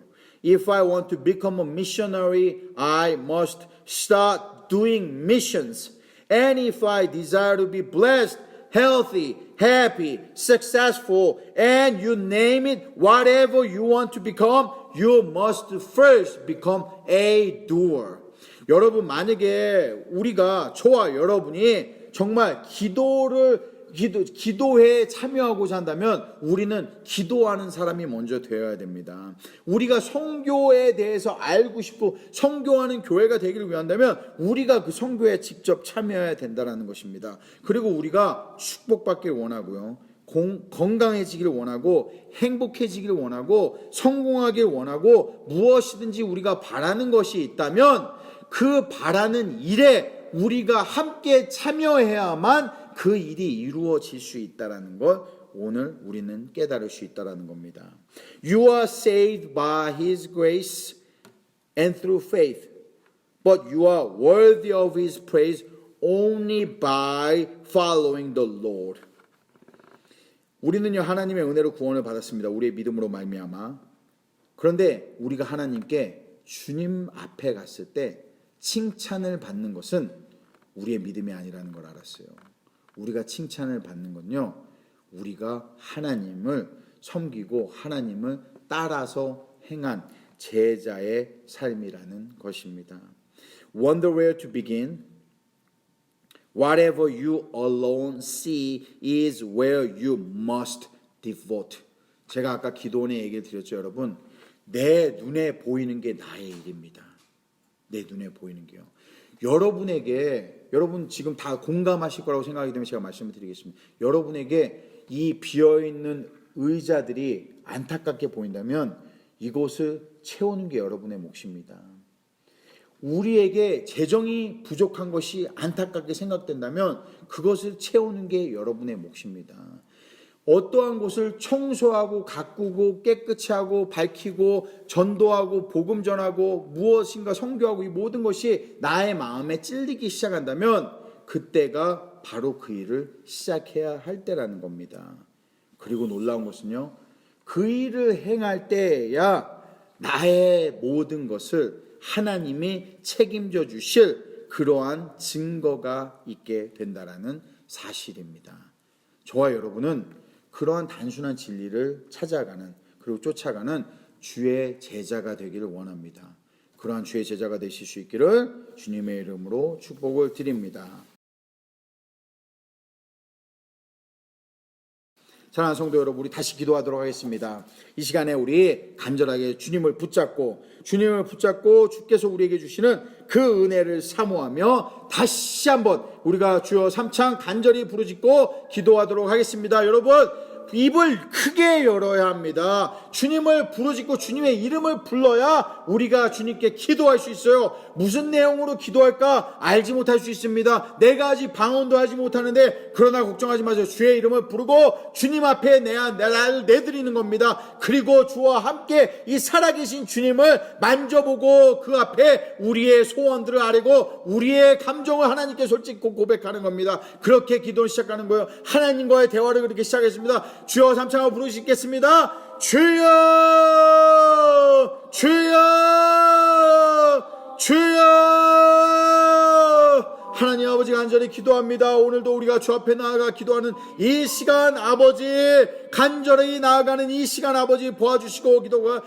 If I want to become a missionary, I must start doing missions. And if I desire to be blessed, healthy, happy, successful, and you name it, whatever you want to become, you must first become a doer. 여러분, 만약에 우리가, 저와 여러분이 정말 기도에 참여하고자 한다면 우리는 기도하는 사람이 먼저 되어야 됩니다. 우리가 선교에 대해서 알고 싶고 선교하는 교회가 되기를 위한다면 우리가 그 선교에 직접 참여해야 된다는 것입니다. 그리고 우리가 축복받기를 원하고요, 건강해지기를 원하고 행복해지기를 원하고 성공하기를 원하고 무엇이든지 우리가 바라는 것이 있다면 그 바라는 일에 우리가 함께 참여해야만 그 일이 이루어질 수 있다는 것, 오늘 우리는 깨달을 수 있다는 겁니다. You are saved by His grace and through faith, but you are worthy of His praise only by following the Lord. 우리는요, 하나님의 은혜로 구원을 받았습니다. 우리의 믿음으로 말미암아. 그런데 우리가 하나님께 주님 앞에 갔을 때 칭찬을 받는 것은 우리의 믿음이 아니라는 걸 알았어요. 우리가 칭찬을 받는 건요, 우리가 하나님을 섬기고 하나님을 따라서 행한 제자의 삶이라는 것입니다. Wonder where to begin. Whatever you alone see is where you must devote. 제가 아까 기도원의 얘기를 드렸죠, 여러분. 내 눈에 보이는 게 나의 일입니다. 내 눈에 보이는 게요. 여러분 지금 다 공감하실 거라고 생각이 되면 제가 말씀을 드리겠습니다. 여러분에게 이 비어있는 의자들이 안타깝게 보인다면 이곳을 채우는 게 여러분의 몫입니다. 우리에게 재정이 부족한 것이 안타깝게 생각된다면 그것을 채우는 게 여러분의 몫입니다. 어떠한 곳을 청소하고 가꾸고 깨끗이 하고 밝히고 전도하고 복음 전하고 무엇인가 선교하고 이 모든 것이 나의 마음에 찔리기 시작한다면 그때가 바로 그 일을 시작해야 할 때라는 겁니다. 그리고 놀라운 것은요, 그 일을 행할 때야 나의 모든 것을 하나님이 책임져 주실 그러한 증거가 있게 된다라는 사실입니다. 저와 여러분은 그러한 단순한 진리를 찾아가는, 그리고 쫓아가는 주의 제자가 되기를 원합니다. 그러한 주의 제자가 되실 수 있기를 주님의 이름으로 축복을 드립니다. 사랑하는 성도 여러분, 우리 다시 기도하도록 하겠습니다. 이 시간에 우리 간절하게 주님을 붙잡고 주께서 우리에게 주시는 그 은혜를 사모하며 다시 한번 우리가 주여 삼창 간절히 부르짖고 기도하도록 하겠습니다. 여러분, 입을 크게 열어야 합니다. 주님을 부르짖고 주님의 이름을 불러야 우리가 주님께 기도할 수 있어요. 무슨 내용으로 기도할까 알지 못할 수 있습니다. 내가 아직 방언도 하지 못하는데, 그러나 걱정하지 마세요. 주의 이름을 부르고 주님 앞에 나를 내드리는 겁니다. 그리고 주와 함께 이 살아계신 주님을 만져보고 그 앞에 우리의 소원들을 아뢰고 우리의 감정을 하나님께 솔직히 고백하는 겁니다. 그렇게 기도를 시작하는 거예요. 하나님과의 대화를 그렇게 시작했습니다. 주여 삼창을 부르시겠습니다. 주여, 주여, 주여. 하나님 아버지, 간절히 기도합니다. 오늘도 우리가 주 앞에 나아가 기도하는 이 시간, 아버지, 간절히 나아가는 이 시간, 아버지 보아주시고 기도가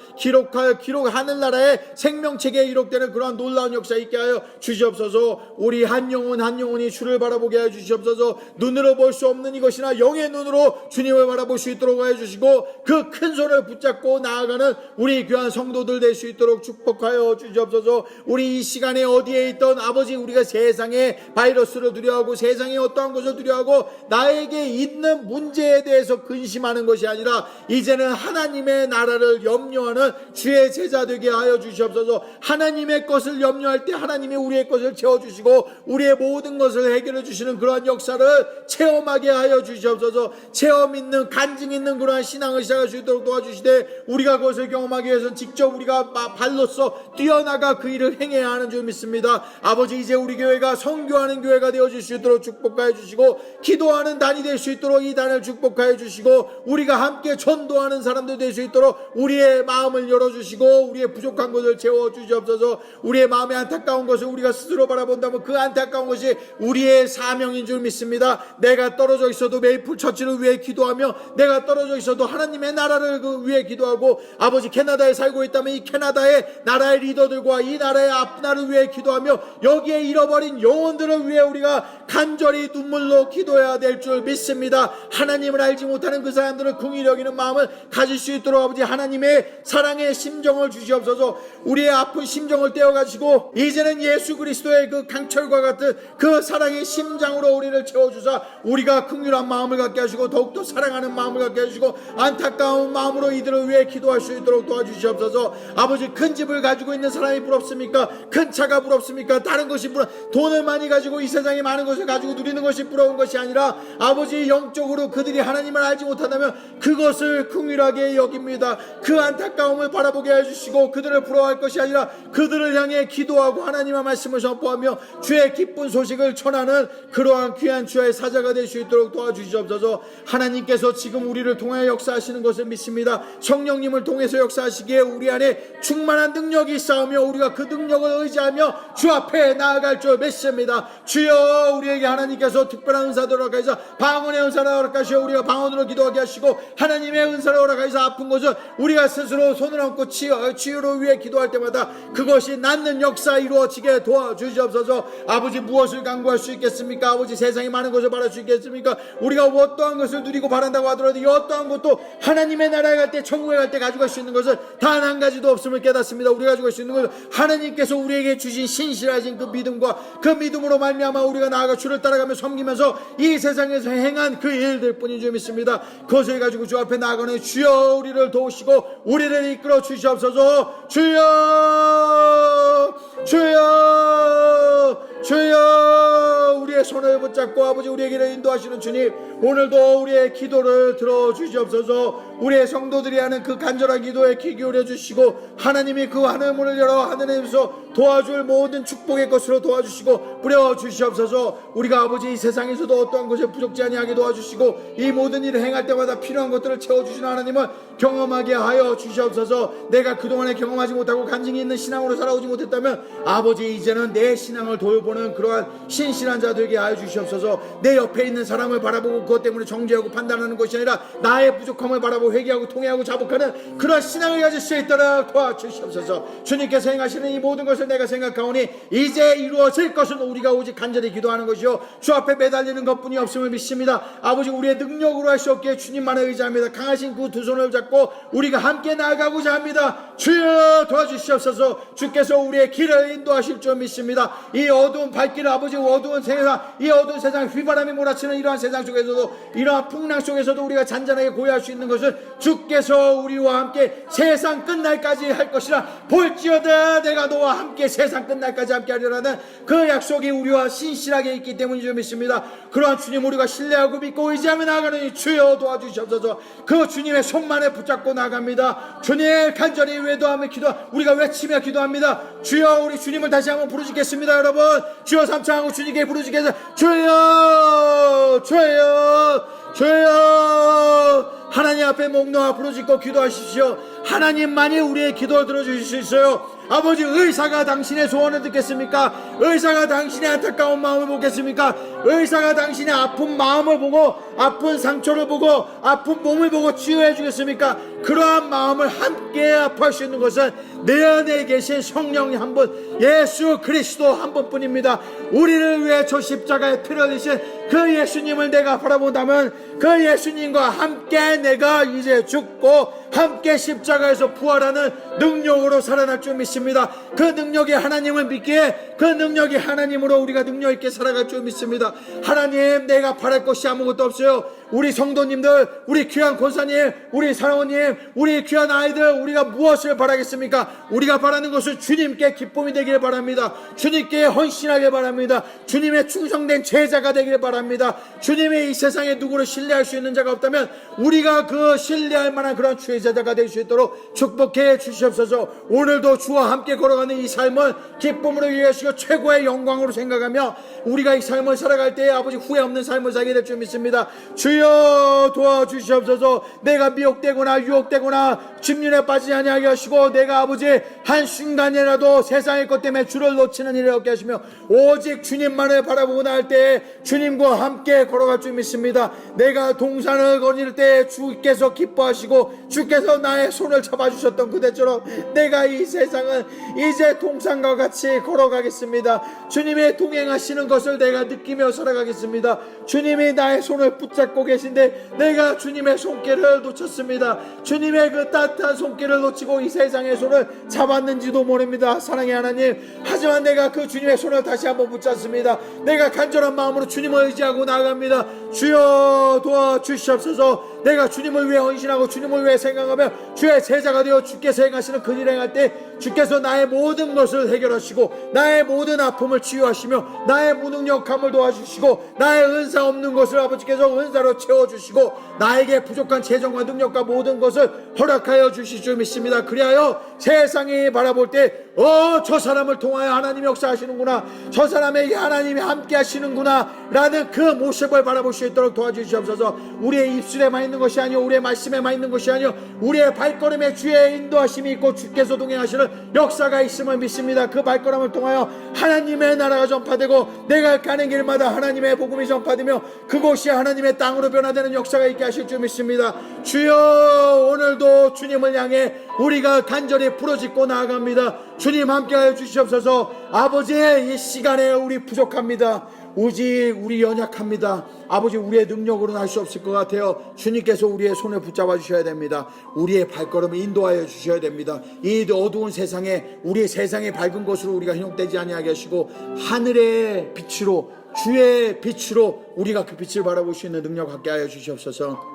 하늘나라의 생명책에 기록되는 그러한 놀라운 역사 있게 하여 주시옵소서. 우리 한 영혼이 주를 바라보게 하여 주시옵소서. 눈으로 볼 수 없는 이것이나 영의 눈으로 주님을 바라볼 수 있도록 하여 주시고 그 큰 손을 붙잡고 나아가는 우리 귀한 성도들 될 수 있도록 축복하여 주시옵소서. 우리 이 시간에 어디에 있던 아버지, 우리가 세상에 바이러스를 두려워하고 세상에 어떠한 것을 두려워하고 나에게 있는 문제에 대해서 근심하는 것이 아니라 이제는 하나님의 나라를 염려하는 주의 제자 되게 하여 주시옵소서. 하나님의 것을 염려할 때 하나님이 우리의 것을 채워주시고 우리의 모든 것을 해결해 주시는 그러한 역사를 체험하게 하여 주시옵소서. 체험 있는, 간증 있는 그러한 신앙을 시작할 수 있도록 도와주시되 우리가 그것을 경험하기 위해서는 직접 우리가 발로서 뛰어나가 그 일을 행해야 하는 줄 믿습니다. 아버지, 이제 우리 교회가 선교하는 교회가 되어질 수 있도록 축복하여 주시고, 기도하는 단이 될 수 있도록 이 단을 축복하여 주시고, 우리가 함께 전도하는 사람들 될 수 있도록 우리의 마음을 열어주시고, 우리의 부족한 것을 채워주시옵소서. 우리의 마음에 안타까운 것을 우리가 스스로 바라본다면 그 안타까운 것이 우리의 사명인 줄 믿습니다. 내가 떨어져 있어도 메이플 처치를 위해 기도하며, 내가 떨어져 있어도 하나님의 나라를 위해 기도하고, 아버지 캐나다에 살고 있다면 이 캐나다의 나라의 리더들과 이 나라의 앞나라를 위해 기도하며, 여기에 잃어버린 영혼들을 위해 우리가 간절히 눈물로 기도해야 될 줄 믿습니다. 하나님을 알지 못하는 그 사람들을 긍휼히 여기는 마음을 가질 수 있도록 아버지 하나님의 사랑의 심정을 주시옵소서. 우리의 아픈 심정을 떼어가시고 이제는 예수 그리스도의 그 강철과 같은 그 사랑의 심장으로 우리를 채워주사 우리가 긍휼한 마음을 갖게 하시고 더욱더 사랑하는 마음을 갖게 하시고 안타까운 마음으로 이들을 위해 기도할 수 있도록 도와주시옵소서. 아버지, 큰 집을 가지고 있는 사람이 부럽습니까? 큰 차가 부럽습니까? 다른 것이 돈을 많이 가지고 이 세상에 많은 것을 가지고 누리는 것이 부러운 것이 아니라 아버지, 영적으로 그들이 하나님을 알지 못한다면 그것을 긍휼하게 여깁니다. 그 안타까움을 바라보게 해주시고 그들을 부러워할 것이 아니라 그들을 향해 기도하고 하나님의 말씀을 선포하며 주의 기쁜 소식을 전하는 그러한 귀한 주의 사자가 될 수 있도록 도와주시옵소서. 하나님께서 지금 우리를 통하여 역사하시는 것을 믿습니다. 성령님을 통해서 역사하시기에 우리 안에 충만한 능력이 있사오며 우리가 그 능력을 의지하며 주 앞에 나아갈 줄 믿습니다. 주여, 우리에게 하나님께서 특별한 은사를 허락하셔서 방언의 은사를 허락하시어 우리가 방언으로 기도하게 하시고 하나님의 은사를 허락하셔서 아픈 것을 우리가 스스로 손을 얹고 치유를 위해 기도할 때마다 그것이 낫는 역사 이루어지게 도와주시옵소서. 아버지, 무엇을 강구할 수 있겠습니까? 아버지, 세상에 많은 것을 바랄 수 있겠습니까? 우리가 어떠한 것을 누리고 바란다고 하더라도 이 어떠한 것도 하나님의 나라에 갈 때, 천국에 갈 때 가져갈 수 있는 것은 단 한 가지도 없음을 깨닫습니다. 우리가 가지고 갈 수 있는 것은 하나님께서 우리에게 주신 신실하신 그 믿음과 그 믿음으로 말미암아 우리가 나아가 주를 따라가며 섬기면서 이 세상에서 행한 그 일들 뿐인 줄 믿습니다. 그것을 가지고 주 앞에 나아가는 주여, 우리를 도우시고 우리를 이끌어 주시옵소서. 주여, 주여, 주여, 우리의 손을 붙잡고 아버지 우리에게 인도하시는 주님, 오늘도 우리의 기도를 들어주시옵소서. 우리의 성도들이 하는 그 간절한 기도에 귀 기울여 주시고 하나님이 그 하늘문을 열어 하늘에서 도와줄 모든 축복의 것으로 도와주시고 뿌려 주시옵소서. 우리가 아버지 이 세상에서도 어떠한 것에 부족지 아니하게 도와주시고 이 모든 일을 행할 때마다 필요한 것들을 채워주시는 하나님을 경험하게 하여 주시옵소서. 내가 그동안에 경험하지 못하고 간증이 있는 신앙으로 살아오지 못했다면 아버지, 이제는 내 신앙을 돌보는 그러한 신실한 자 되게 하여 주시옵소서. 내 옆에 있는 사람을 바라보고 그것 때문에 정죄하고 판단하는 것이 아니라 나의 부족함을 바라보고 회개하고 통회하고 자복하는 그러한 신앙을 가질 수 있도록 도와주시옵소서. 주님께서 행하시는 이 모든 것을 내가 생각하오니 이제 이루어질 것은 우리가 오직 간절히 기도하는 것이요 주 앞에 매달리는 것뿐이 없음을 믿습니다. 아버지, 우리의 능력으로 할 수 없기에 주님만을 의지합니다. 강하신 그 두 손을 잡고 우리가 함께 나아가고자 합니다. 주여, 도와주시옵소서. 주께서 우리의 길을 인도하실 줄 믿습니다. 이 어두운 발길을 아버지, 어두운 세상, 이 어두운 세상, 휘바람이 몰아치는 이러한 세상 속에서도, 이러한 풍랑 속에서도 우리가 잔잔하게 고요할 수 있는 것은 주께서 우리와 함께 세상 끝날까지 할 것이라. 볼지어다 내가 너와 함께 세상 끝날까지 함께 하리라는 그 약속이 우리와 신실하게 있기 때문인 줄 믿습니다. 그러한 주님 우리가 신뢰하고 믿고 의지하며 나아가는 주여, 도와주시옵소서. 그 주님의 손만에 붙잡고 나갑니다. 주님, 간절히 외도하며 우리가 외치며 기도합니다. 주여, 우리 주님을 다시 한번 부르짖겠습니다. 여러분, 주여 삼창하고 주님께 부르짖겠습니다. 주여, 주여, 주여. 하나님 앞에 목 놓아 부르짖고 기도하십시오. 하나님만이 우리의 기도를 들어주실 수 있어요. 아버지, 의사가 당신의 소원을 듣겠습니까? 의사가 당신의 안타까운 마음을 보겠습니까? 의사가 당신의 아픈 마음을 보고, 아픈 상처를 보고, 아픈 몸을 보고 치유해 주겠습니까? 그러한 마음을 함께 아파할 수 있는 것은 내 안에 계신 성령 한 분, 예수 그리스도 한 분뿐입니다. 우리를 위해 저 십자가에 피를 흘리신 그 예수님을 내가 바라본다면 그 예수님과 함께 내가 이제 죽고 함께 십자가에서 부활하는 능력으로 살아날 줄 믿습니다. 그 능력이 하나님을 믿기에 그 능력이 하나님으로 우리가 능력 있게 살아갈 줄 믿습니다. 하나님, 내가 바랄 것이 아무것도 없어요. 우리 성도님들, 우리 귀한 권사님, 우리 사랑원님, 우리 귀한 아이들, 우리가 무엇을 바라겠습니까? 우리가 바라는 것은 주님께 기쁨이 되길 바랍니다. 주님께 헌신하길 바랍니다. 주님의 충성된 제자가 되길 바랍니다. 주님의 이 세상에 누구를 신뢰할 수 있는 자가 없다면 우리가 그 신뢰할 만한 그런 주의 제자가 될 수 있도록 축복해 주시옵소서. 오늘도 주와 함께 걸어가는 이 삶을 기쁨으로 이해하시고 최고의 영광으로 생각하며 우리가 이 삶을 살아갈 때에 아버지 후회 없는 삶을 살게 될 줄 믿습니다. 주여 도와주시옵소서. 내가 미혹되거나 유혹되거나 집륜에 빠지지 아니하게 하시고 내가 아버지 한순간이라도 세상의 것 때문에 주를 놓치는 일을 없게 하시며 오직 주님만을 바라보고 나갈 때에 주님과 함께 걸어갈 줄 믿습니다. 내가 동산을 거닐 때에 주께서 기뻐하시고 주께서 나의 손을 잡아주셨던 그대처럼 내가 이 세상은 이제 동산과 같이 걸어가겠습니다. 주님의 동행하시는 것을 내가 느끼며 살아가겠습니다. 주님이 나의 손을 붙잡고 계신데 내가 주님의 손길을 놓쳤습니다. 주님의 그 따뜻한 손길을 놓치고 이 세상의 손을 잡았는지도 모릅니다. 사랑의 하나님, 하지만 내가 그 주님의 손을 다시 한번 붙잡습니다. 내가 간절한 마음으로 주님을 의지하고 나아갑니다. 주여 도와주시옵소서. 내가 주님을 위해 헌신하고 주님을 위해 생각하며 주의 제자가 되어 주께서 행하시는 그 일을 행할 때 주께서 나의 모든 것을 해결하시고 나의 모든 아픔을 치유하시며 나의 무능력함을 도와주시고 나의 은사 없는 것을 아버지께서 은사로 채워주시고 나에게 부족한 재정과 능력과 모든 것을 허락하여 주실 줄 믿습니다. 그리하여 세상이 바라볼 때 저 사람을 통하여 하나님이 역사하시는구나, 저 사람에게 하나님이 함께 하시는구나 라는 그 모습을 바라볼 수 있도록 도와주시옵소서. 우리의 입술에만 있는 것이 아니요 우리의 말씀에만 있는 것이 아니요 우리의 발걸음에 주의 인도하심이 있고 주께서 동행하시는 역사가 있음을 믿습니다. 그 발걸음을 통하여 하나님의 나라가 전파되고 내가 가는 길마다 하나님의 복음이 전파되며 그곳이 하나님의 땅으로 변화되는 역사가 있게 하실 줄 믿습니다. 주여, 오늘도 주님을 향해 우리가 간절히 부르짖고 나아갑니다. 주님 함께하여 주시옵소서. 아버지, 이 시간에 우리 부족합니다. 오직 우리 연약합니다. 아버지, 우리의 능력으로는 할 수 없을 것 같아요. 주님께서 우리의 손을 붙잡아 주셔야 됩니다. 우리의 발걸음을 인도하여 주셔야 됩니다. 이 어두운 세상에 우리의 세상의 밝은 것으로 우리가 현혹되지 아니하게 하시고 하늘의 빛으로, 주의 빛으로 우리가 그 빛을 바라볼 수 있는 능력 갖게 하여 주시옵소서.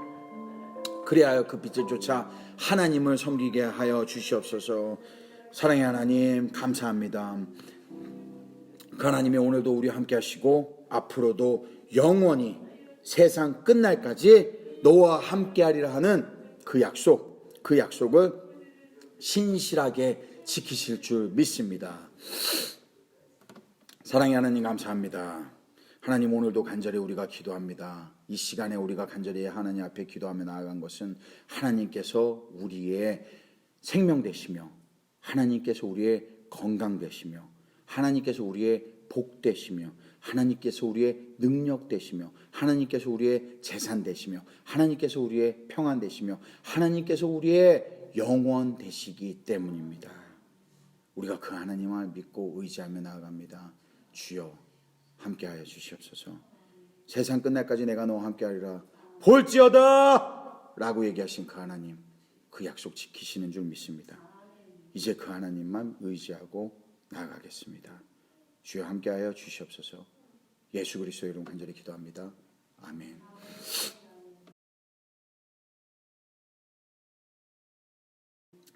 그리하여 그 빛을 쫓아 하나님을 섬기게 하여 주시옵소서. 사랑의 하나님, 감사합니다. 그 하나님이 오늘도 우리와 함께 하시고 앞으로도 영원히 세상 끝날까지 너와 함께 하리라 하는 그 약속을 신실하게 지키실 줄 믿습니다. 사랑의 하나님, 감사합니다. 하나님, 오늘도 간절히 우리가 기도합니다. 이 시간에 우리가 간절히 하나님 앞에 기도하며 나아간 것은 하나님께서 우리의 생명 되시며 하나님께서 우리의 건강 되시며 하나님께서 우리의 복 되시며 하나님께서 우리의 능력 되시며 하나님께서 우리의 재산 되시며 하나님께서 우리의 평안 되시며 하나님께서 우리의 영원 되시기 때문입니다. 우리가 그 하나님을 믿고 의지하며 나아갑니다. 주여, 함께하여 주시옵소서. 세상 끝날까지 내가 너와 함께하리라 볼지어다 라고 얘기하신 그 하나님, 그 약속 지키시는 줄 믿습니다. 이제 그 하나님만 의지하고 나아가겠습니다. 주여, 함께하여 주시옵소서. 예수 그리스도의 이름 간절히 기도합니다. 아멘.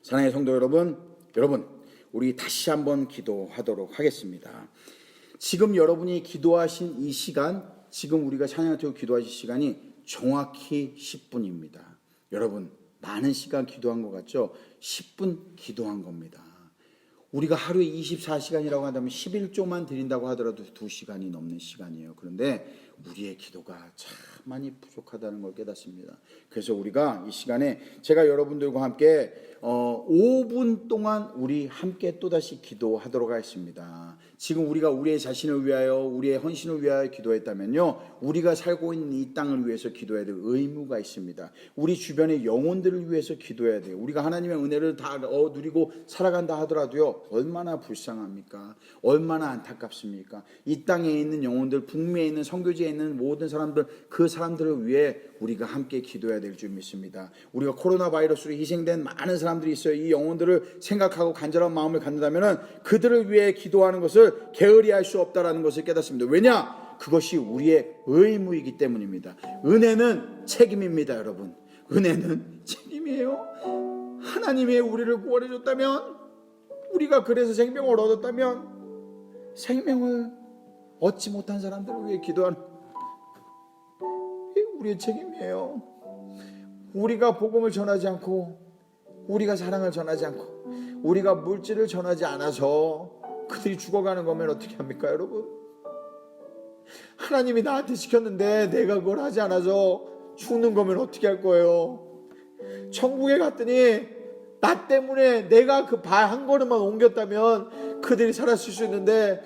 사랑하는 성도 여러분, 우리 다시 한번 기도하도록 하겠습니다. 지금 여러분이 기도하신 이 시간, 지금 우리가 찬양을 드리고 기도하신 시간이 정확히 10분입니다. 여러분, 많은 시간 기도한 것 같죠? 10분 기도한 겁니다. 우리가 하루에 24시간이라고 한다면 11조만 드린다고 하더라도 2시간이 넘는 시간이에요. 그런데 우리의 기도가 참 많이 부족하다는 걸 깨닫습니다. 그래서 우리가 이 시간에 제가 여러분들과 함께 5분 동안 우리 함께 또다시 기도하도록 하겠습니다. 지금 우리가 우리의 자신을 위하여, 우리의 헌신을 위하여 기도했다면요, 우리가 살고 있는 이 땅을 위해서 기도해야 될 의무가 있습니다. 우리 주변의 영혼들을 위해서 기도해야 돼요. 우리가 하나님의 은혜를 다 누리고 살아간다 하더라도요, 얼마나 불쌍합니까? 얼마나 안타깝습니까? 이 땅에 있는 영혼들, 북미에 있는 선교지에 있는 모든 사람들, 그 사람들을 위해 우리가 함께 기도해야 될 줄 믿습니다. 우리가 코로나 바이러스로 희생된 많은 사람들이 있어요. 이 영혼들을 생각하고 간절한 마음을 갖는다면 그들을 위해 기도하는 것을 게으리 할 수 없다라는 것을 깨닫습니다. 왜냐? 그것이 우리의 의무이기 때문입니다. 은혜는 책임입니다. 여러분, 은혜는 책임이에요. 하나님이 우리를 구원해 줬다면, 우리가 그래서 생명을 얻었다면, 생명을 얻지 못한 사람들을 위해 기도하는 우리의 책임이에요. 우리가 복음을 전하지 않고, 우리가 사랑을 전하지 않고, 우리가 물질을 전하지 않아서 그들이 죽어가는 거면 어떻게 합니까, 여러분? 하나님이 나한테 시켰는데 내가 그걸 하지 않아서 죽는 거면 어떻게 할 거예요? 천국에 갔더니 나 때문에 내가 그 발 한 걸음만 옮겼다면 그들이 살았을 수 있는데,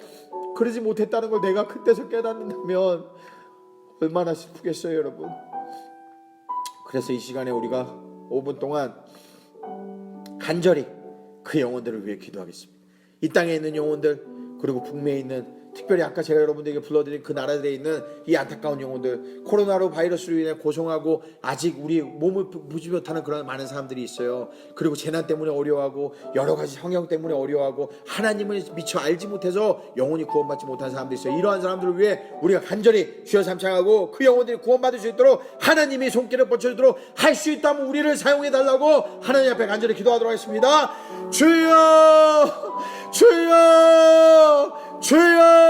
그러지 못했다는 걸 내가 그때서 깨닫는다면 얼마나 슬프겠어요, 여러분. 그래서 이 시간에 우리가 5분 동안 간절히 그 영혼들을 위해 기도하겠습니다. 이 땅에 있는 영혼들, 그리고 북미에 있는, 특별히 아까 제가 여러분들에게 불러드린 그 나라들에 있는 이 안타까운 영혼들, 코로나로 바이러스로 인해 고생하고 아직 우리 몸을 보지 못하는 그런 많은 사람들이 있어요. 그리고 재난 때문에 어려워하고 여러 가지 성형 때문에 어려워하고 하나님을 미처 알지 못해서 영혼이 구원받지 못한 사람들이 있어요. 이러한 사람들을 위해 우리가 간절히 주여 삼창하고 그 영혼들이 구원받을 수 있도록 하나님이 손길을 뻗쳐주도록 할 수 있다면 우리를 사용해달라고 하나님 앞에 간절히 기도하도록 하겠습니다. 주여, 주여, 주여.